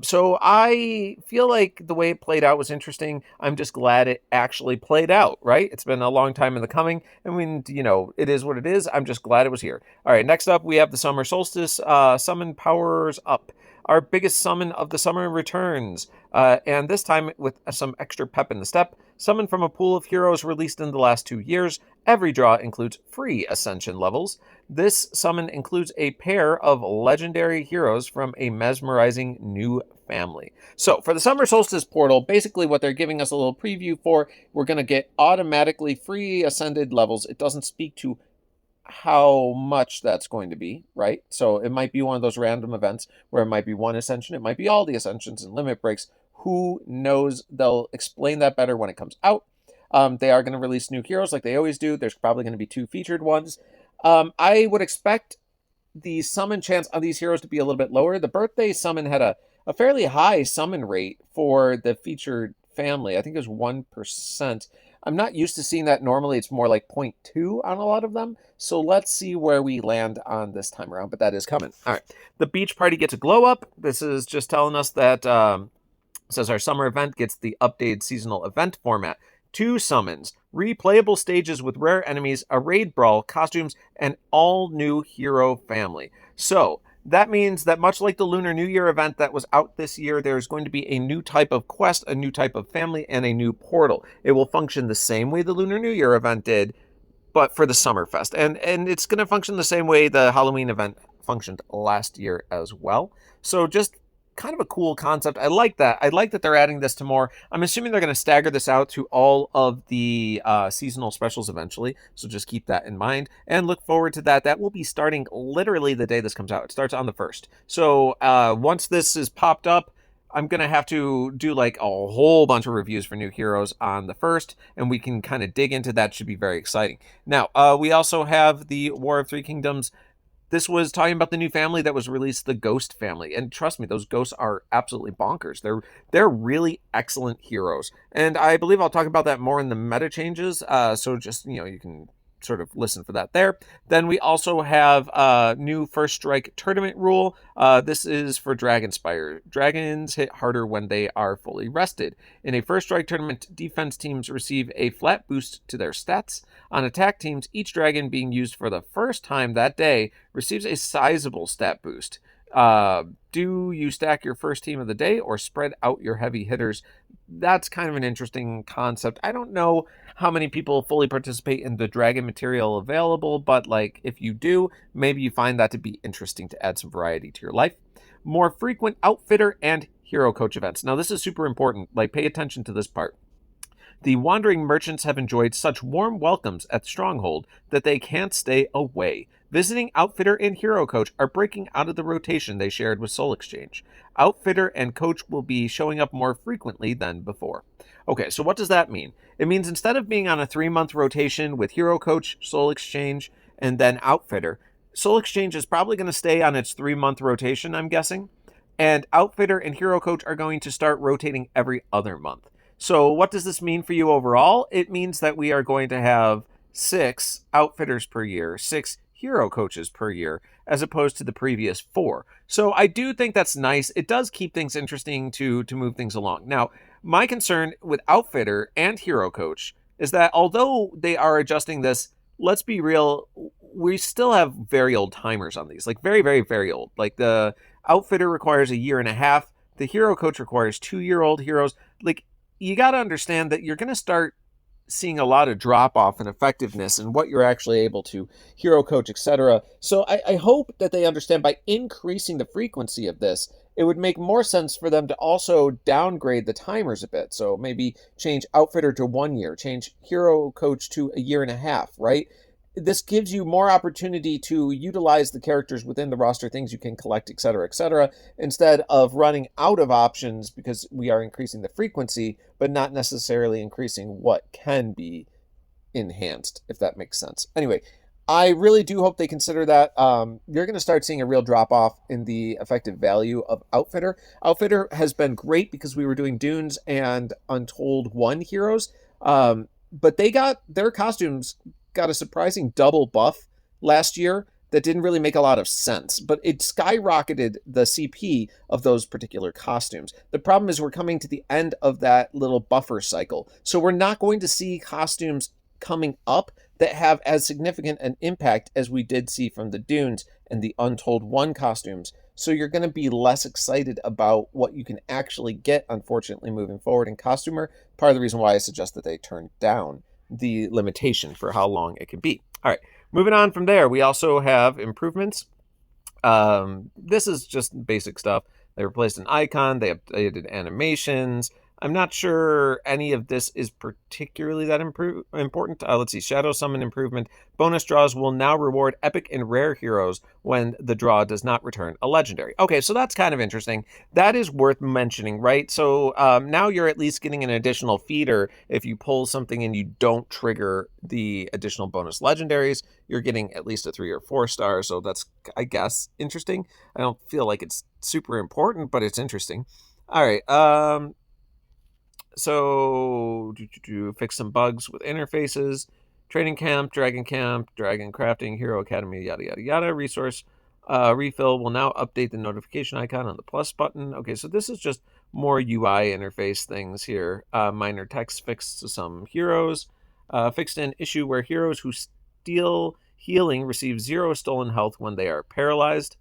Speaker 1: So I feel like the way it played out was interesting. I'm just glad it actually played out, right? It's been a long time in the coming. I mean, it is what it is. I'm just glad it was here. All right, next up, we have the Summer Solstice Summon Powers Up. Our biggest summon of the summer returns, and this time with some extra pep in the step. Summoned from a pool of heroes released in the last 2 years. Every draw includes free Ascension levels. This summon includes a pair of legendary heroes from a mesmerizing new family. So for the Summer Solstice portal, basically what they're giving us a little preview for, we're going to get automatically free Ascended levels. It doesn't speak to how much that's going to be, right? So it might be one of those random events where it might be one Ascension, it might be all the Ascensions and limit breaks. Who knows? They'll explain that better when it comes out. They are going to release new heroes like they always do. There's probably going to be 2 featured ones. I would expect the summon chance on these heroes to be a little bit lower. The birthday summon had a fairly high summon rate for the featured family. I think it was 1%. I'm not used to seeing that. Normally it's more like 0.2 on a lot of them. So let's see where we land on this time around, but that is coming. All right. The beach party gets a glow up. This is just telling us that says our summer event gets the updated seasonal event format. 2 summons, replayable stages with rare enemies, a raid brawl, costumes, and all new hero family. So that means that much like the Lunar New Year event that was out this year, there's going to be a new type of quest, a new type of family, and a new portal. It will function the same way the Lunar New Year event did, but for the Summerfest. And it's going to function the same way the Halloween event functioned last year as well. So just kind of a cool concept. I like that. I like that they're adding this to more. I'm assuming they're going to stagger this out to all of the seasonal specials eventually. So just keep that in mind and look forward to that. That will be starting literally the day this comes out. It starts on the 1st. So once this is popped up, I'm going to have to do like a whole bunch of reviews for new heroes on the first, and we can kind of dig into that. Should be very exciting. Now, we also have the War of Three Kingdoms. This was talking about the new family that was released, the Ghost family. And trust me, those ghosts are absolutely bonkers. They're really excellent heroes. And I believe I'll talk about that more in the meta changes. So just, you can sort of listen for that there. Then we also have a new First Strike tournament rule. This is for Dragonspire. Dragons hit harder when they are fully rested. In a First Strike tournament, defense teams receive a flat boost to their stats. On attack teams, each dragon being used for the first time that day receives a sizable stat boost. Do you stack your first team of the day or spread out your heavy hitters? That's kind of an interesting concept. I don't know how many people fully participate in the dragon material available, but like if you do, maybe you find that to be interesting to add some variety to your life. More frequent outfitter and hero coach events. Now this is super important. Like pay attention to this part. The wandering merchants have enjoyed such warm welcomes at Stronghold that they can't stay away. Visiting Outfitter and Hero Coach are breaking out of the rotation they shared with Soul Exchange. Outfitter and Coach will be showing up more frequently than before. Okay, so what does that mean? It means instead of being on a 3-month rotation with Hero Coach, Soul Exchange, and then Outfitter, Soul Exchange is probably going to stay on its 3-month rotation, I'm guessing. And Outfitter and Hero Coach are going to start rotating every other month. So what does this mean for you overall? It means that we are going to have 6 outfitters per year, 6 hero coaches per year, as opposed to the previous 4. So I do think that's nice. It does keep things interesting to move things along. Now, my concern with outfitter and hero coach is that although they are adjusting this, let's be real, we still have very old timers on these, like very, very, very old. Like the outfitter requires a year and a half. The hero coach requires 2-year-old heroes. Like, you got to understand that you're going to start seeing a lot of drop off in effectiveness and what you're actually able to hero coach, etc. So I hope that they understand by increasing the frequency of this, it would make more sense for them to also downgrade the timers a bit. So maybe change outfitter to 1 year, change hero coach to a year and a half, right? This gives you more opportunity to utilize the characters within the roster, things you can collect, etc., instead of running out of options because we are increasing the frequency, but not necessarily increasing what can be enhanced, if that makes sense. Anyway, I really do hope they consider that. You're going to start seeing a real drop-off in the effective value of Outfitter. Outfitter has been great because we were doing Dunes and Untold 1 heroes, but they got their costumes got a surprising double buff last year that didn't really make a lot of sense, but it skyrocketed the CP of those particular costumes. The problem is we're coming to the end of that little buffer cycle, so we're not going to see costumes coming up that have as significant an impact as we did see from the Dunes and the Untold 1 costumes. So you're going to be less excited about what you can actually get, unfortunately, moving forward in Costumer. Part of the reason why I suggest that they turn down the limitation for how long it can be. All right, moving on from there, we also have improvements. This is just basic stuff. They replaced an icon, they updated animations. I'm not sure any of this is particularly that important. Let's see, Shadow Summon improvement. Bonus draws will now reward epic and rare heroes when the draw does not return a legendary. Okay, so that's kind of interesting. That is worth mentioning, right? So now you're at least getting an additional feeder. If you pull something and you don't trigger the additional bonus legendaries, you're getting at least a 3 or 4 star. So that's, I guess, interesting. I don't feel like it's super important, but it's interesting. All right, so fix some bugs with interfaces, training camp, dragon crafting, hero academy, yada yada yada. Resource refill will now update the notification icon on the plus button. Okay, so this is just more UI interface things here. Minor text fixed to some heroes. Fixed an issue where heroes who steal healing receive 0 stolen health when they are paralyzed.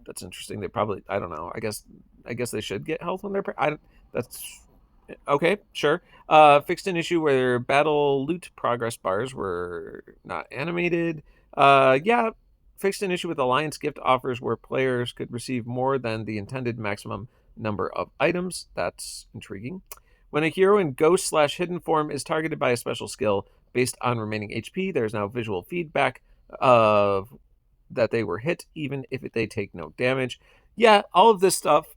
Speaker 1: That's interesting. They probably, I don't know. I guess they should get health when they're that's okay, sure. Fixed an issue where battle loot progress bars were not animated. Yeah, fixed an issue with Alliance gift offers where players could receive more than the intended maximum number of items. That's intriguing. When a hero in ghost/hidden form is targeted by a special skill based on remaining HP, there's now visual feedback of that they were hit, even if they take no damage. Yeah, all of this stuff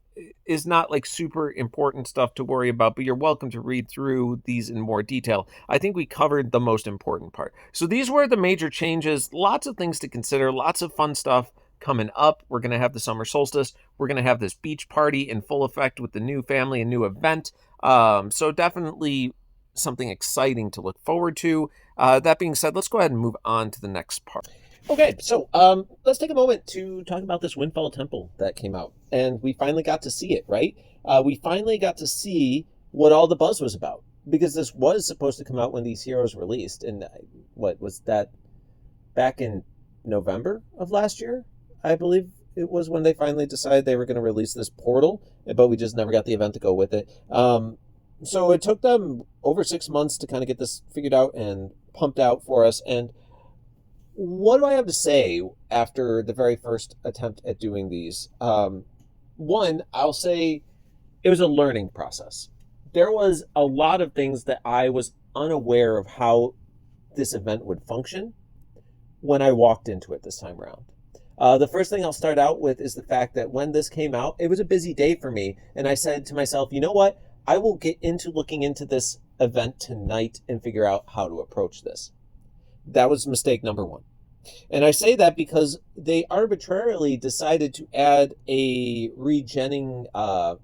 Speaker 1: is not like super important stuff to worry about, but you're welcome to read through these in more detail. I think we covered the most important part. So these were the major changes, lots of things to consider, lots of fun stuff coming up. We're going to have the summer solstice. We're going to have this beach party in full effect with the new family and new event. So definitely something exciting to look forward to. That being said, let's go ahead and move on to the next part. Okay, so let's take a moment to talk about this Windfall Temple that came out, and we finally got to see it, right? We finally got to see what all the buzz was about, because this was supposed to come out when these heroes released, and what was that, back in November of last year, I believe it was, when they finally decided they were going to release this portal, but we just never got the event to go with it. So it took them over 6 months to kind of get this figured out and pumped out for us, and what do I have to say after the very first attempt at doing these? One, I'll say it was a learning process. There was a lot of things that I was unaware of how this event would function when I walked into it this time around. The first thing I'll start out with is the fact that when this came out, it was a busy day for me, and I said to myself, you know what? I will get into looking into this event tonight and figure out how to approach this. That was mistake number one. And I say that because they arbitrarily decided to add a regenning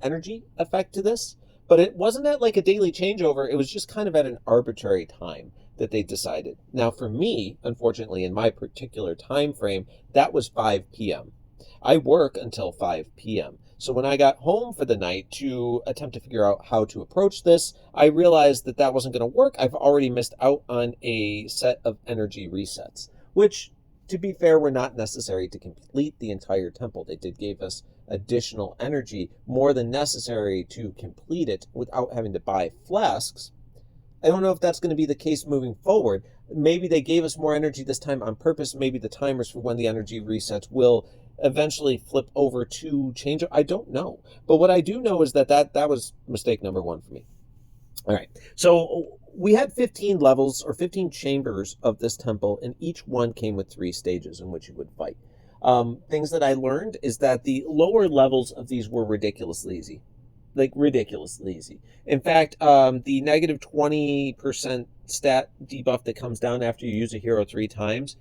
Speaker 1: energy effect to this, but it wasn't at like a daily changeover. It was just kind of at an arbitrary time that they decided. Now, for me, unfortunately, in my particular time frame, that was 5 p.m. I work until 5 p.m. So when I got home for the night to attempt to figure out how to approach this, I realized that that wasn't going to work. I've already missed out on a set of energy resets, which, to be fair, were not necessary to complete the entire temple. They did give us additional energy, more than necessary to complete it without having to buy flasks. I don't know if that's going to be the case moving forward. Maybe they gave us more energy this time on purpose. Maybe the timers for when the energy resets will eventually flip over to change. I don't know. But what I do know is that was mistake number one for me. All right. So we had 15 levels or 15 chambers of this temple, and each one came with 3 stages in which you would fight. Things that I learned is that the lower levels of these were ridiculously easy. Like, ridiculously easy. In fact, the negative 20% stat debuff that comes down after you use a hero 3 times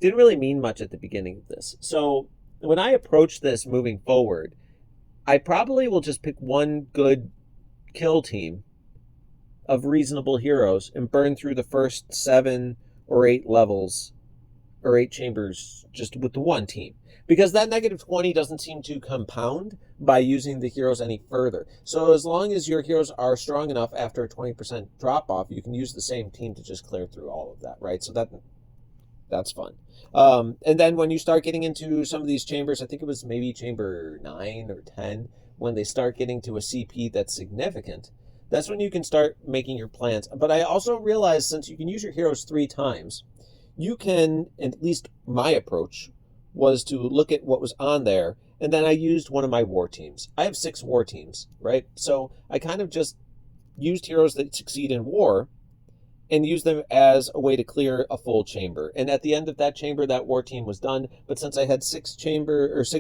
Speaker 1: didn't really mean much at the beginning of this. So when I approach this moving forward, I probably will just pick one good kill team of reasonable heroes and burn through the first 7 or 8 levels or 8 chambers just with the one team, because that negative 20 doesn't seem to compound by using the heroes any further. So as long as your heroes are strong enough after a 20% drop off, you can use the same team to just clear through all of that, right? So that's fun. And then when you start getting into some of these chambers, I think it was maybe chamber 9 or 10, when they start getting to a CP that's significant, that's when you can start making your plans. But I also realized, since you can use your heroes 3 times, you can, at least my approach was to look at what was on there, and then I used one of my war teams. I have 6 war teams, right? So I kind of just used heroes that succeed in war and use them as a way to clear a full chamber. And at the end of that chamber, that war team was done. But since I had 6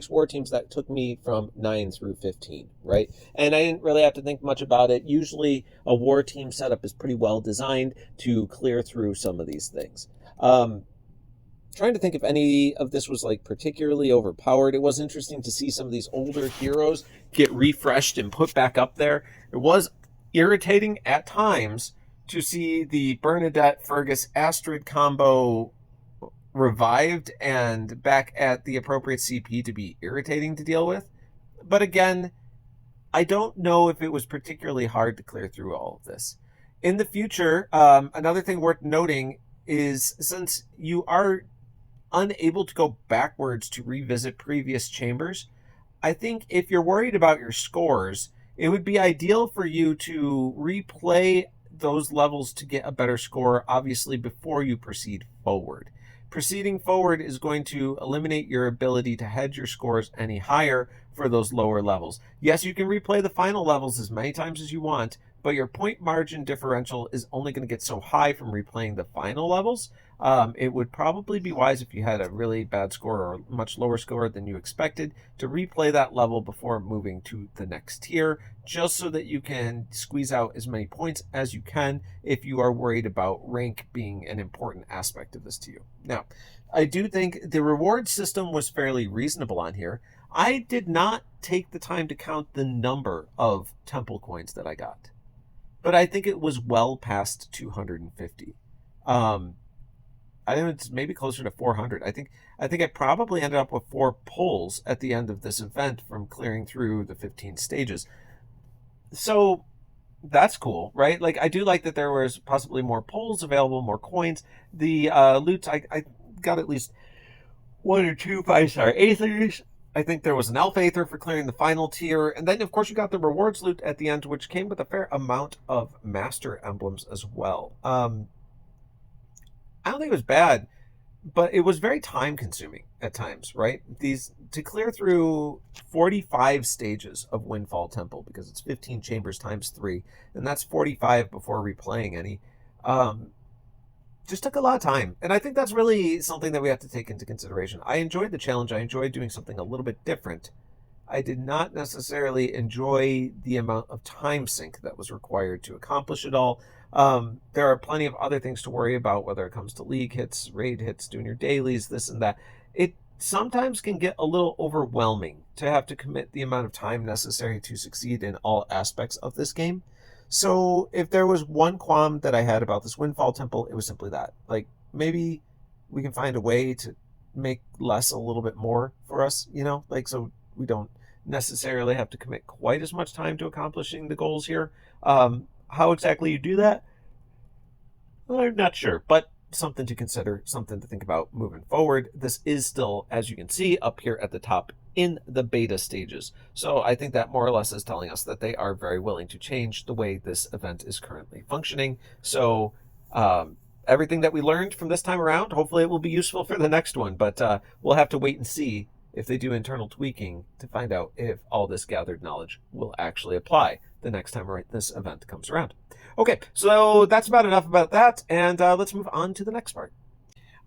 Speaker 1: war teams, that took me from 9 through 15, right? And I didn't really have to think much about it. Usually a war team setup is pretty well designed to clear through some of these things. Trying to think if any of this was like particularly overpowered. It was interesting to see some of these older heroes get refreshed and put back up there. It was irritating at times to see the Bernadette Fergus Astrid combo revived and back at the appropriate CP to be irritating to deal with. But again, I don't know if it was particularly hard to clear through all of this. In the future, another thing worth noting is, since you are unable to go backwards to revisit previous chambers, I think if you're worried about your scores, it would be ideal for you to replay those levels to get a better score, obviously, before you proceed forward. Proceeding forward is going to eliminate your ability to hedge your scores any higher for those lower levels. Yes, you can replay the final levels as many times as you want, but your point margin differential is only going to get so high from replaying the final levels. It would probably be wise if you had a really bad score or a much lower score than you expected to replay that level before moving to the next tier, just so that you can squeeze out as many points as you can if you are worried about rank being an important aspect of this to you. Now, I do think the reward system was fairly reasonable on here. I did not take the time to count the number of temple coins that I got, but I think it was well past 250. I think it's maybe closer to 400. I think I probably ended up with 4 pulls at the end of this event from clearing through the 15 stages. So that's cool, right? Like, I do like that there was possibly more pulls available, more coins. The loot, I got at least 1 or 2 5-star aethers. I think there was an elf aether for clearing the final tier. And then, of course, you got the rewards loot at the end, which came with a fair amount of master emblems as well. I don't think it was bad, but it was very time consuming at times, right? To clear through 45 stages of Windfall Temple, because it's 15 chambers times 3, and that's 45 before replaying any, just took a lot of time. And I think that's really something that we have to take into consideration. I enjoyed the challenge. I enjoyed doing something a little bit different. I did not necessarily enjoy the amount of time sink that was required to accomplish it all. There are plenty of other things to worry about, whether it comes to league hits, raid hits, doing your dailies, this and that. It sometimes can get a little overwhelming to have to commit the amount of time necessary to succeed in all aspects of this game. So if there was one qualm that I had about this Windfall Temple, it was simply that. Like, maybe we can find a way to make less a little bit more for us, like, so we don't necessarily have to commit quite as much time to accomplishing the goals here. How exactly you do that, I'm not sure, but something to consider, something to think about moving forward. This is still, as you can see, up here at the top in the beta stages. So I think that more or less is telling us that they are very willing to change the way this event is currently functioning. So everything that we learned from this time around, hopefully it will be useful for the next one, but we'll have to wait and see if they do internal tweaking to find out if all this gathered knowledge will actually apply the next time this event comes around. Okay, so that's about enough about that, and let's move on to the next part.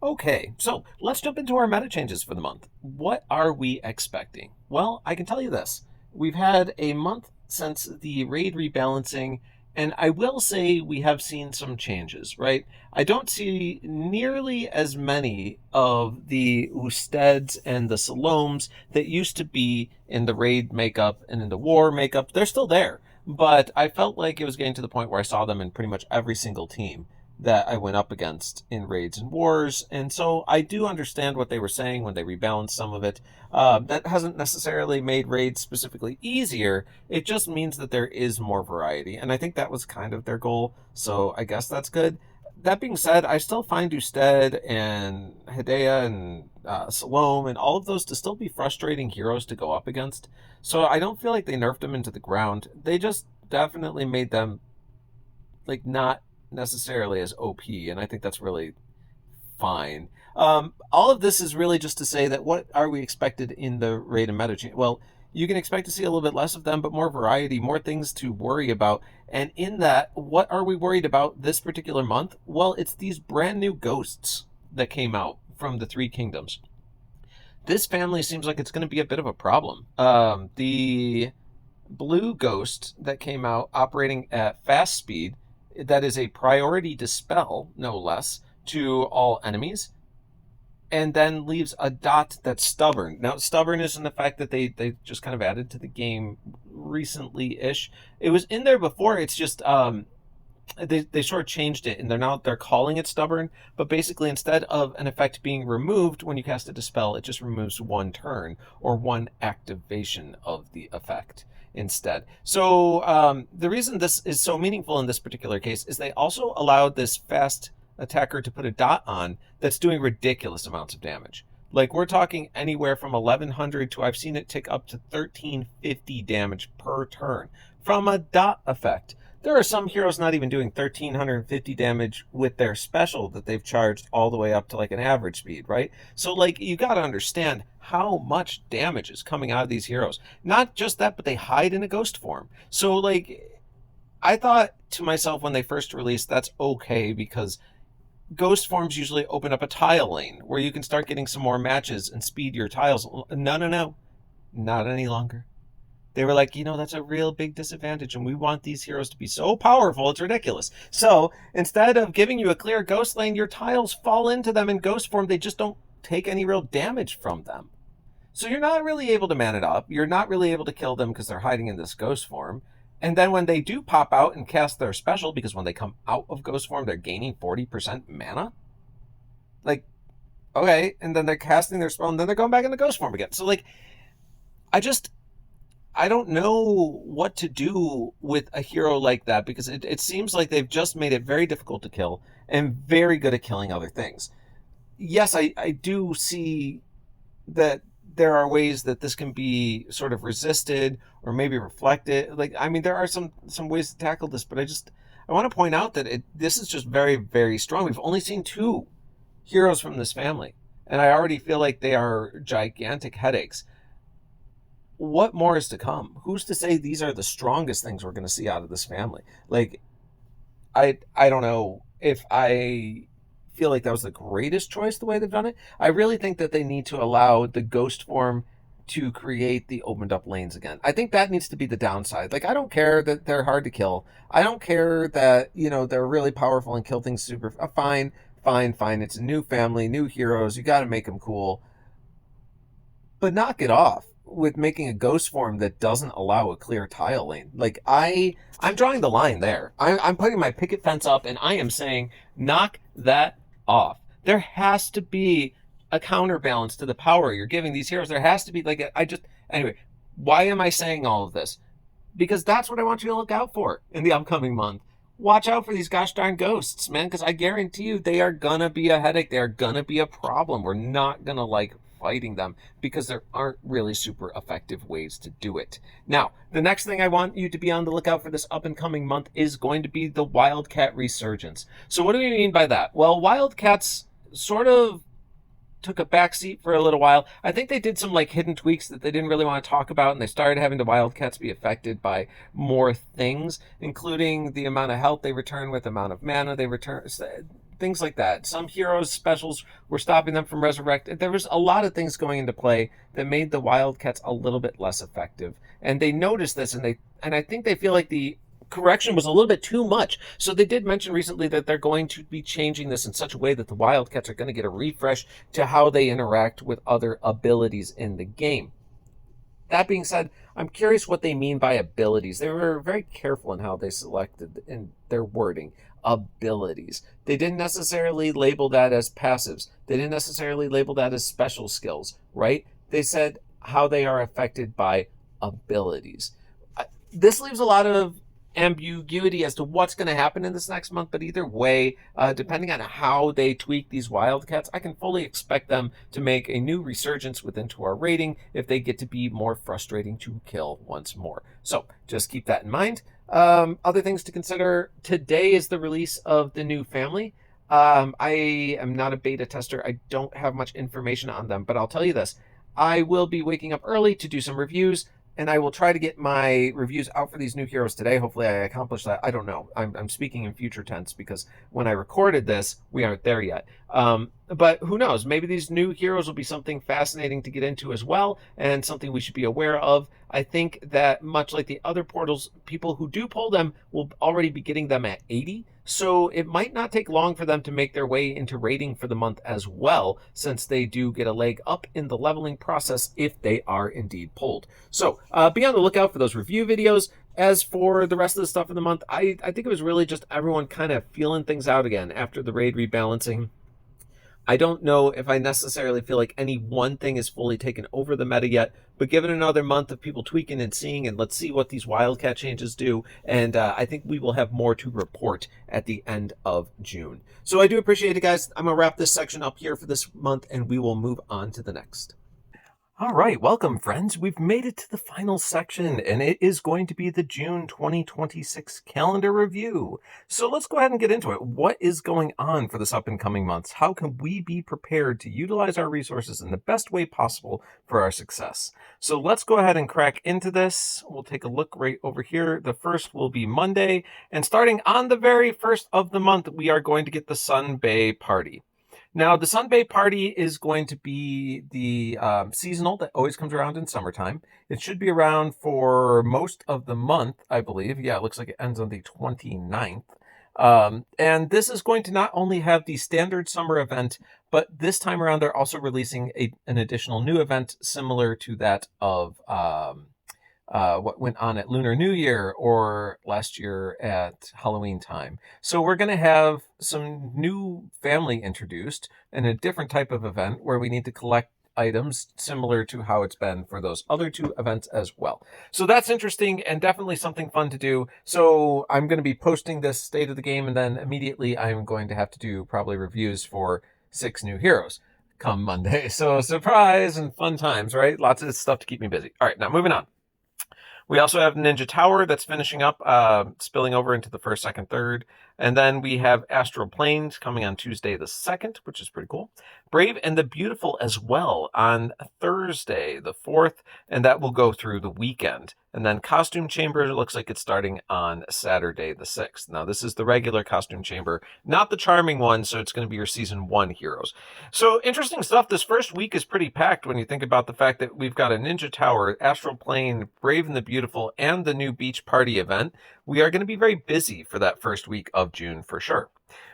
Speaker 1: Okay, so let's jump into our meta changes for the month. What are we expecting? Well, I can tell you this. We've had a month since the raid rebalancing, and I will say we have seen some changes, right? I don't see nearly as many of the Usteds and the Saloms that used to be in the raid makeup and in the war makeup. They're still there, but I felt like it was getting to the point where I saw them in pretty much every single team that I went up against in raids and wars. And so I do understand what they were saying when they rebalanced some of it. That hasn't necessarily made raids specifically easier. It just means that there is more variety. And I think that was kind of their goal. So I guess that's good. That being said, I still find Usted and Hedaya and Salome and all of those to still be frustrating heroes to go up against. So I don't feel like they nerfed them into the ground. They just definitely made them like not necessarily as OP, and I think that's really fine. All of this is really just to say that what are we expected in the raid and meta change? Well, you can expect to see a little bit less of them, but more variety, more things to worry about. And in that, what are we worried about this particular month? Well, it's these brand new ghosts that came out from the Three Kingdoms. This family seems like it's going to be a bit of a problem. The blue ghost that came out operating at fast speed, that is a priority dispel, no less, to all enemies, and then leaves a dot that's stubborn. Now, stubborn is in the fact that they just kind of added to the game recently-ish. It was in there before, it's just they sort of changed it, and they're calling it stubborn, but basically instead of an effect being removed when you cast a dispel, it just removes one turn or one activation of the effect instead. So the reason this is so meaningful in this particular case is they also allowed this fast attacker to put a dot on that's doing ridiculous amounts of damage. Like, we're talking anywhere from 1100 to, I've seen it tick up to 1350 damage per turn from a dot effect. There are some heroes not even doing 1350 damage with their special that they've charged all the way up to like an average speed, right? So like, you got to understand how much damage is coming out of these heroes. Not just that, but they hide in a ghost form. So like, I thought to myself when they first released, that's okay because ghost forms usually open up a tile lane where you can start getting some more matches and speed your tiles. No, no, no, not any longer. They were like, that's a real big disadvantage, and we want these heroes to be so powerful, it's ridiculous. So instead of giving you a clear ghost lane, your tiles fall into them in ghost form. They just don't take any real damage from them. So you're not really able to man it up. You're not really able to kill them because they're hiding in this ghost form. And then when they do pop out and cast their special, because when they come out of ghost form, they're gaining 40% mana. Like, okay, and then they're casting their spell, and then they're going back into ghost form again. So, like, I don't know what to do with a hero like that because it seems like they've just made it very difficult to kill and very good at killing other things. Yes, I do see that there are ways that this can be sort of resisted or maybe reflected. Like, I mean, there are some ways to tackle this, but I want to point out that this is just very, very strong. We've only seen 2 heroes from this family, and I already feel like they are gigantic headaches. What more is to come? Who's to say these are the strongest things we're going to see out of this family? Like, I don't know if I feel like that was the greatest choice the way they've done it. I really think that they need to allow the ghost form to create the opened up lanes again. I think that needs to be the downside. Like, I don't care that they're hard to kill. I don't care that, they're really powerful and kill things super. Fine, fine, fine. It's a new family, new heroes. You got to make them cool. But knock it off with making a ghost form that doesn't allow a clear tile lane. Like, I'm drawing the line there. I'm putting my picket fence up and I am saying, knock that off. There has to be a counterbalance to the power you're giving these heroes. There has to be anyway, why am I saying all of this? Because that's what I want you to look out for in the upcoming month. Watch out for these gosh darn ghosts, man, because I guarantee you they are gonna be a headache. They are gonna be a problem. We're not gonna like fighting them because there aren't really super effective ways to do it. Now, the next thing I want you to be on the lookout for this up and coming month is going to be the Wildcat resurgence. So what do we mean by that? Well, Wildcats sort of took a backseat for a little while. I think they did some like hidden tweaks that they didn't really want to talk about, and they started having the Wildcats be affected by more things, including the amount of health they return with, amount of mana they return, things like that. Some heroes specials were stopping them from resurrect. There was a lot of things going into play that made the Wildcats a little bit less effective, and they noticed this, and I think they feel like the correction was a little bit too much. So they did mention recently that they're going to be changing this in such a way that the Wildcats are going to get a refresh to how they interact with other abilities in the game. That being said, I'm curious what they mean by abilities. They were very careful in how they selected in their wording. Abilities. They didn't necessarily label that as passives. They didn't necessarily label that as special skills, right? They said how they are affected by abilities. This leaves a lot of ambiguity as to what's going to happen in this next month, but either way, depending on how they tweak these Wildcats, I can fully expect them to make a new resurgence within our rating if they get to be more frustrating to kill once more. So just keep that in mind. Other things to consider: today is the release of the new family. I am not a beta tester. I don't have much information on them, but I'll tell you this: I will be waking up early to do some reviews, and I will try to get my reviews out for these new heroes today. Hopefully I accomplish that. I don't know. I'm speaking in future tense because when I recorded this, we aren't there yet. But who knows? Maybe these new heroes will be something fascinating to get into as well, and something we should be aware of. I think that much like the other portals, people who do pull them will already be getting them at 80. So it might not take long for them to make their way into rating for the month as well, since they do get a leg up in the leveling process if they are indeed pulled. So be on the lookout for those review videos. As for the rest of the stuff in the month, I think it was really just everyone kind of feeling things out again after the raid rebalancing. I don't know if I necessarily feel like any one thing is fully taken over the meta yet, but given another month of people tweaking and seeing, and let's see what these Wildcat changes do, and I think we will have more to report at the end of June. So I do appreciate it, guys. I'm going to wrap this section up here for this month, and we will move on to the next. All right, welcome, friends. We've made it to the final section, and it is going to be the June 2026 calendar review. So let's go ahead and get into it. What is going on for this up and coming months? How can we be prepared to utilize our resources in the best way possible for our success? So let's go ahead and crack into this. We'll take a look right over here. The first will be Monday, and starting on the very first of the month, we are going to get the Sun Bay Party. Now, the Sun Bay Party is going to be the seasonal that always comes around in summertime. It should be around for most of the month, I believe. Yeah, it looks like it ends on the 29th. And this is going to not only have the standard summer event, but this time around they're also releasing an additional new event similar to that of what went on at Lunar New Year or last year at Halloween time. So we're going to have some new family introduced and a different type of event where we need to collect items similar to how it's been for those other two events as well. So that's interesting and definitely something fun to do. So I'm going to be posting this state of the game, and then immediately I'm going to have to do probably reviews for 6 new heroes come Monday. So surprise and fun times, right? Lots of stuff to keep me busy. All right, now moving on. We also have Ninja Tower that's finishing up, spilling over into the first, second, third. And then we have Astral Planes coming on Tuesday the 2nd, which is pretty cool. Brave and the Beautiful as well on Thursday the 4th, and that will go through the weekend. And then Costume Chamber looks like it's starting on Saturday the 6th. Now, this is the regular Costume Chamber, not the charming one, so it's going to be your Season 1 heroes. So, interesting stuff. This first week is pretty packed when you think about the fact that we've got a Ninja Tower, Astral Plane, Brave and the Beautiful, and the new Beach Party event. We are going to be very busy for that first week of June for sure.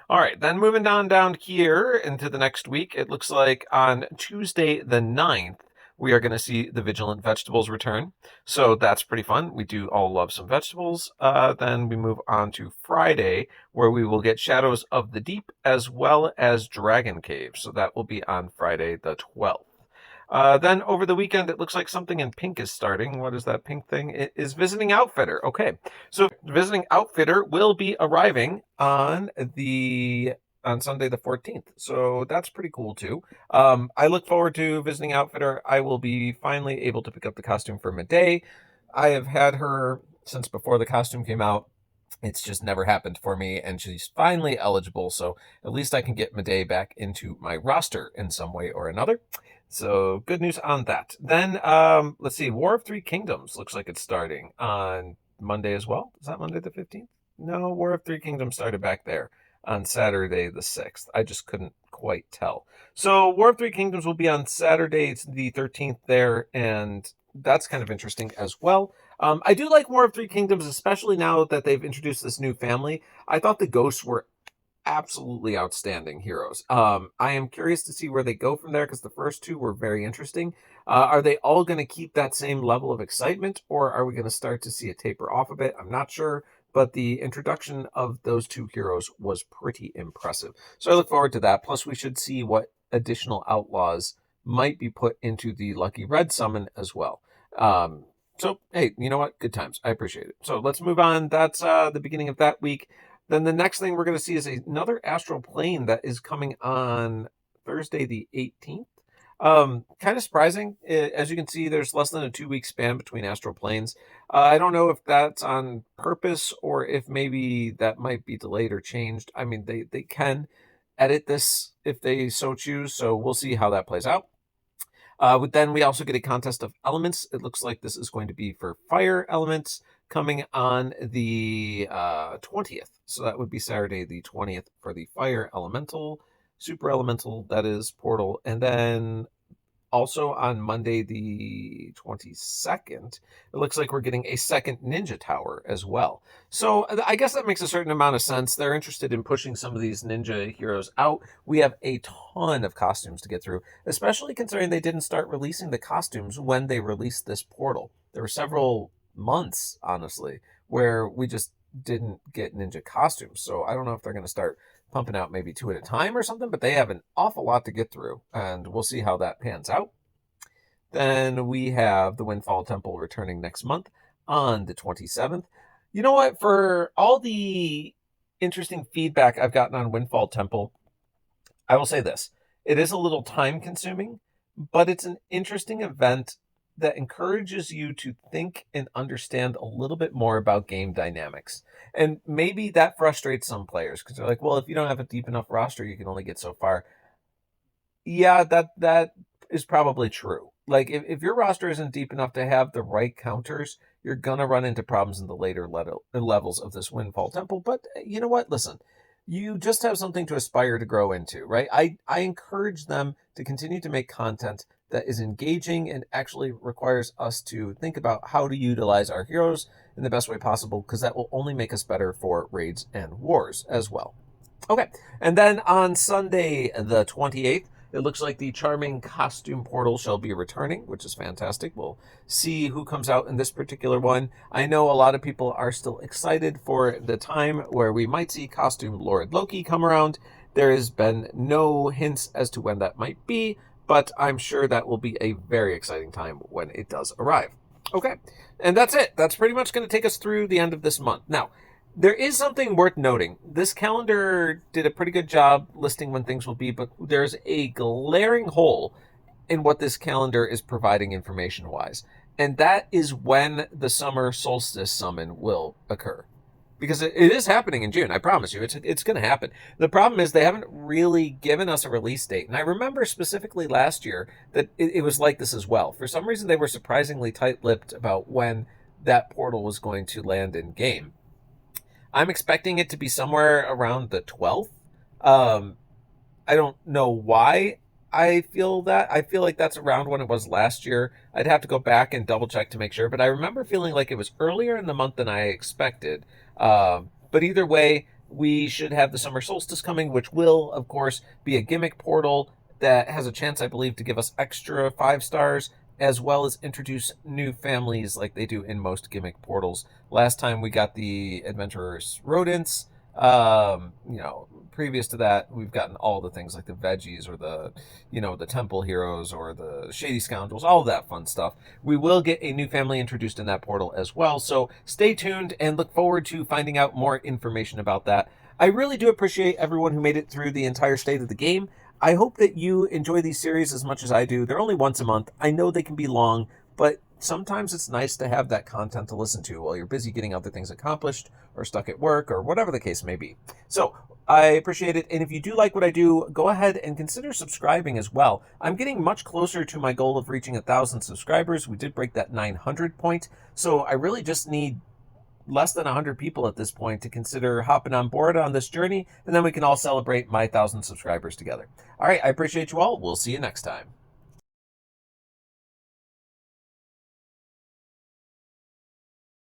Speaker 1: All right, then moving on down here into the next week, it looks like on Tuesday the 9th, we are going to see the Vigilant Vegetables return. So that's pretty fun. We do all love some vegetables. Then we move on to Friday, where we will get Shadows of the Deep as well as Dragon Cave. So that will be on Friday the 12th. Then over the weekend, it looks like something in pink is starting. What is that pink thing? It is Visiting Outfitter. Okay, so Visiting Outfitter will be arriving on Sunday the 14th. So that's pretty cool too. I look forward to Visiting Outfitter. I will be finally able to pick up the costume for Medei. I have had her since before the costume came out. It's just never happened for me, and she's finally eligible, so at least I can get Medei back into my roster in some way or another. So good news on that. Then let's see, War of Three Kingdoms looks like it's starting on Monday as well. Is that Monday the 15th? No, War of Three Kingdoms started back there on Saturday the 6th. I just couldn't quite tell. So War of Three Kingdoms will be on Saturday the 13th there, and that's kind of interesting as well. I do like War of Three Kingdoms, especially now that they've introduced this new family. I thought the ghosts were absolutely outstanding heroes. I am curious to see where they go from there because the first two were very interesting. Are they all going to keep that same level of excitement, or are we going to start to see it taper off a bit? I'm not sure, but the introduction of those two heroes was pretty impressive. So I look forward to that. Plus, we should see what additional outlaws might be put into the Lucky Red summon as well. So, hey, you know what? Good times. I appreciate it. So let's move on. That's the beginning of that week. Then the next thing we're going to see is another Astral Plane that is coming on Thursday the 18th. Kind of surprising. As you can see, there's less than a 2-week span between Astral Planes. I don't know if that's on purpose or if maybe that might be delayed or changed. I mean, they can edit this if they so choose, so we'll see how that plays out. Then we also get a contest of elements. It looks like this is going to be for fire elements coming on the 20th. So that would be Saturday the 20th for the fire elemental, super elemental, that is portal. And then also on Monday the 22nd, it looks like we're getting a second Ninja Tower as well. So I guess that makes a certain amount of sense. They're interested in pushing some of these ninja heroes out. We have a ton of costumes to get through, especially considering they didn't start releasing the costumes when they released this portal. There were several months, honestly, where we just didn't get ninja costumes. So I don't know if they're going to start pumping out maybe 2 at a time or something, but they have an awful lot to get through, and we'll see how that pans out. Then we have the Windfall Temple returning next month on the 27th. You know what? For all the interesting feedback I've gotten on Windfall Temple, I will say this. It is a little time consuming, but it's an interesting event that encourages you to think and understand a little bit more about game dynamics. And maybe that frustrates some players because they're like, well, if you don't have a deep enough roster, you can only get so far. Yeah, that is probably true. Like if your roster isn't deep enough to have the right counters, you're gonna run into problems in the later levels of this Windfall Temple. But you know what? Listen, you just have something to aspire to grow into, right? I encourage them to continue to make content that is engaging and actually requires us to think about how to utilize our heroes in the best way possible, because that will only make us better for raids and wars as well. Okay, and then on Sunday, the 28th, it looks like the Charming Costume Portal shall be returning, which is fantastic. We'll see who comes out in this particular one. I know a lot of people are still excited for the time where we might see Costume Lord Loki come around. There has been no hints as to when that might be, but I'm sure that will be a very exciting time when it does arrive. Okay, and that's it. That's pretty much going to take us through the end of this month. Now, there is something worth noting. This calendar did a pretty good job listing when things will be, but there's a glaring hole in what this calendar is providing information wise. And that is when the summer solstice summon will occur. Because it is happening in June, I promise you. It's going to happen. The problem is they haven't really given us a release date. And I remember specifically last year that it was like this as well. For some reason, they were surprisingly tight-lipped about when that portal was going to land in game. I'm expecting it to be somewhere around the 12th. I don't know why I feel that. I feel like that's around when it was last year. I'd have to go back and double check to make sure, but I remember feeling like it was earlier in the month than I expected. But either way, we should have the summer solstice coming, which will, of course, be a gimmick portal that has a chance, I believe, to give us extra 5 stars, as well as introduce new families like they do in most gimmick portals. Last time we got the adventurers rodents. Previous to that, we've gotten all the things like the veggies or the temple heroes or the shady scoundrels, all of that fun stuff. We will get a new family introduced in that portal as well. So stay tuned and look forward to finding out more information about that. I really do appreciate everyone who made it through the entire state of the game. I hope that you enjoy these series as much as I do. They're only once a month. I know they can be long, but sometimes it's nice to have that content to listen to while you're busy getting other things accomplished or stuck at work or whatever the case may be. So I appreciate it. And if you do like what I do, go ahead and consider subscribing as well. I'm getting much closer to my goal of reaching 1,000 subscribers. We did break that 900 point. So I really just need less than 100 people at this point to consider hopping on board on this journey, and then we can all celebrate my 1,000 subscribers together. All right, I appreciate you all. We'll see you next time.